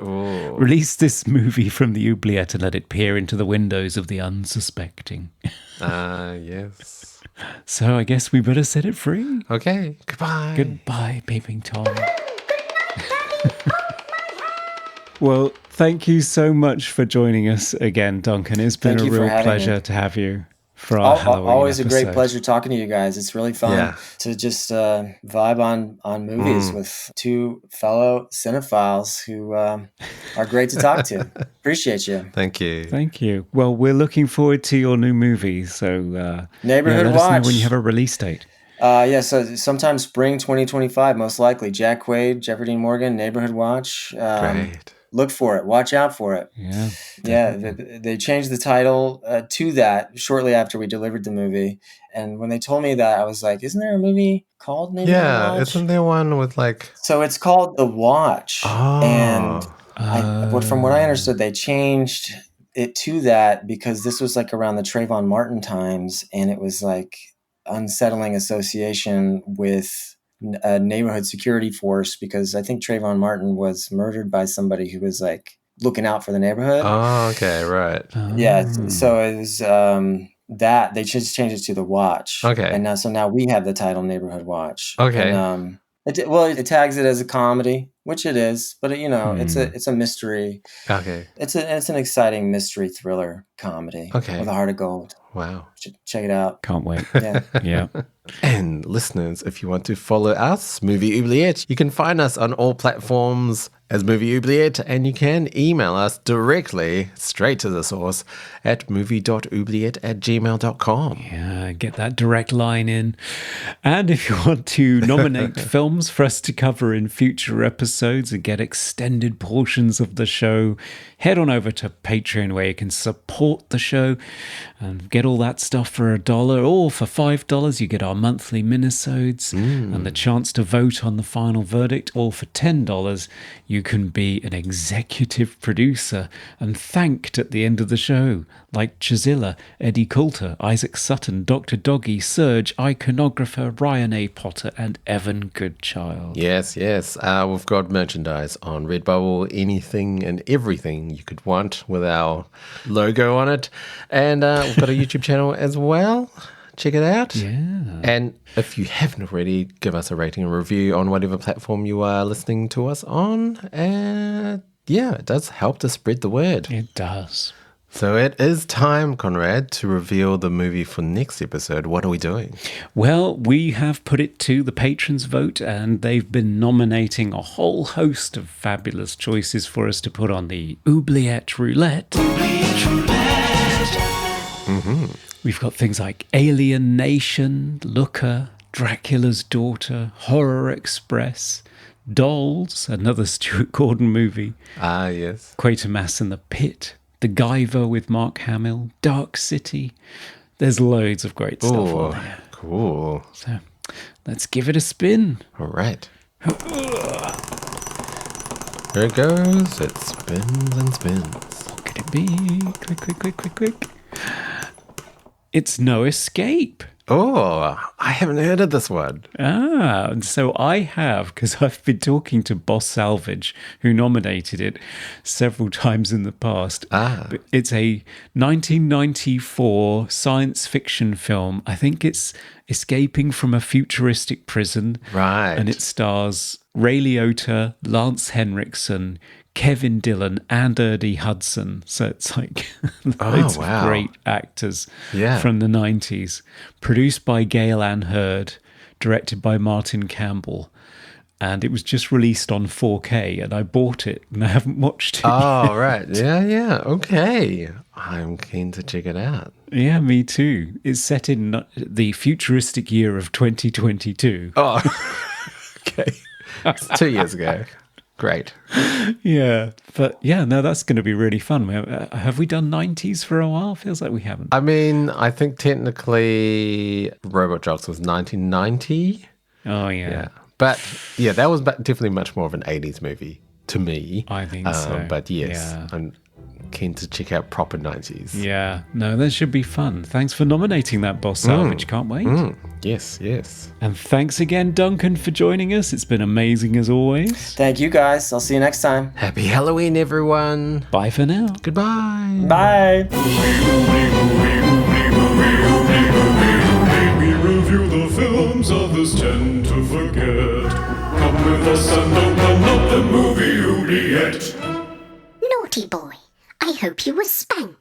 Release this movie from the oubliette and let it peer into the windows of the unsuspecting. Yes. So I guess we better set it free. Okay. Goodbye. Goodbye, Peeping Tom. Well, thank you so much for joining us again, Duncan. It's been a real pleasure to have you for our Halloween always episode. A great pleasure talking to you guys. It's really fun to just vibe on movies with two fellow cinephiles who are great to talk to. Appreciate you. Thank you. Thank you. Well, we're looking forward to your new movie. So Neighborhood let Watch. us know when you have a release date. So sometime spring 2025, most likely. Jack Quaid, Jeffrey Dean Morgan, Neighborhood Watch. Great. Look for it. Watch out for it. Yeah. They changed the title to that shortly after we delivered the movie. And when they told me that, I was like, isn't there a movie called Neighborhood Watch? Yeah, isn't there one with like... So it's called The Watch. Oh. And from what I understood, they changed it to that because this was like around the Trayvon Martin times, and it was like unsettling association with a neighborhood security force because I think Trayvon Martin was murdered by somebody who was like looking out for the neighborhood. Oh, okay, right. Yeah, so it was that they just changed it to The Watch. Okay. And now we have the title Neighborhood Watch. Okay. And, it tags it as a comedy, which it is, but it's a mystery. Okay. It's an exciting mystery thriller comedy. Okay. With a heart of gold. Wow. Check it out. Can't wait. Yeah. Yeah. And listeners, if you want to follow us, Movie Oubliette, you can find us on all platforms as Movie Oubliette, and you can email us directly, straight to the source, at movie.oubliette@gmail.com. Yeah, get that direct line in. And if you want to nominate films for us to cover in future episodes and get extended portions of the show, head on over to Patreon where you can support the show and get all that stuff for $1, or for $5 you get our monthly minisodes and the chance to vote on the final verdict, or for $10 you can be an executive producer and thanked at the end of the show, like Chazilla, Eddie Coulter, Isaac Sutton, Dr. Doggy, Serge, Iconographer, Ryan A. Potter, and Evan Goodchild. Yes. We've got merchandise on Redbubble, anything and everything you could want with our logo on it. And we've got a YouTube channel as well. Check it out. Yeah. And if you haven't already, give us a rating and review on whatever platform you are listening to us on. And it does help to spread the word. It does. So it is time, Conrad, to reveal the movie for next episode. What are we doing? Well, we have put it to the patrons' vote, and they've been nominating a whole host of fabulous choices for us to put on the Oubliette Roulette. We've got things like Alien Nation, Looker, Dracula's Daughter, Horror Express, Dolls, another Stuart Gordon movie. Ah, yes. Quatermass and the Pit, The Guyver with Mark Hamill, Dark City. There's loads of great stuff on there. Cool. So let's give it a spin. All right. There it goes. It spins and spins. What could it be? Quick. It's No Escape. Oh, I haven't heard of this one. And so I have, because I've been talking to Boss Salvage, who nominated it several times in the past. But it's a 1994 science fiction film. I think it's escaping from a futuristic prison. Right. And it stars Ray Liotta, Lance Henriksen, Kevin Dillon, and Ernie Hudson. So it's like loads of great actors from the 90s. Produced by Gail Ann Hurd, directed by Martin Campbell. And it was just released on 4K, and I bought it, and I haven't watched it yet. Right. Yeah. Okay. I'm keen to check it out. Yeah, me too. It's set in the futuristic year of 2022. Oh, okay. It's 2 years ago. Great. Yeah, but no, that's going to be really fun. Have we done 90s for a while? Feels like we haven't. I mean, I think technically Robot Jocks was 1990. Oh, yeah. But that was definitely much more of an 80s movie to me. I think so. But yes, I'm keen to check out proper 90s. Yeah, no, that should be fun. Thanks for nominating that, Boss Salvage. Can't wait. Yes. And thanks again, Duncan, for joining us. It's been amazing as always. Thank you, guys. I'll see you next time. Happy Halloween, everyone. Bye for now. Goodbye. Bye. We review the films others tend to forget. Come with us and open up the movie Oubliette. Naughty boy. I hope you were spanked.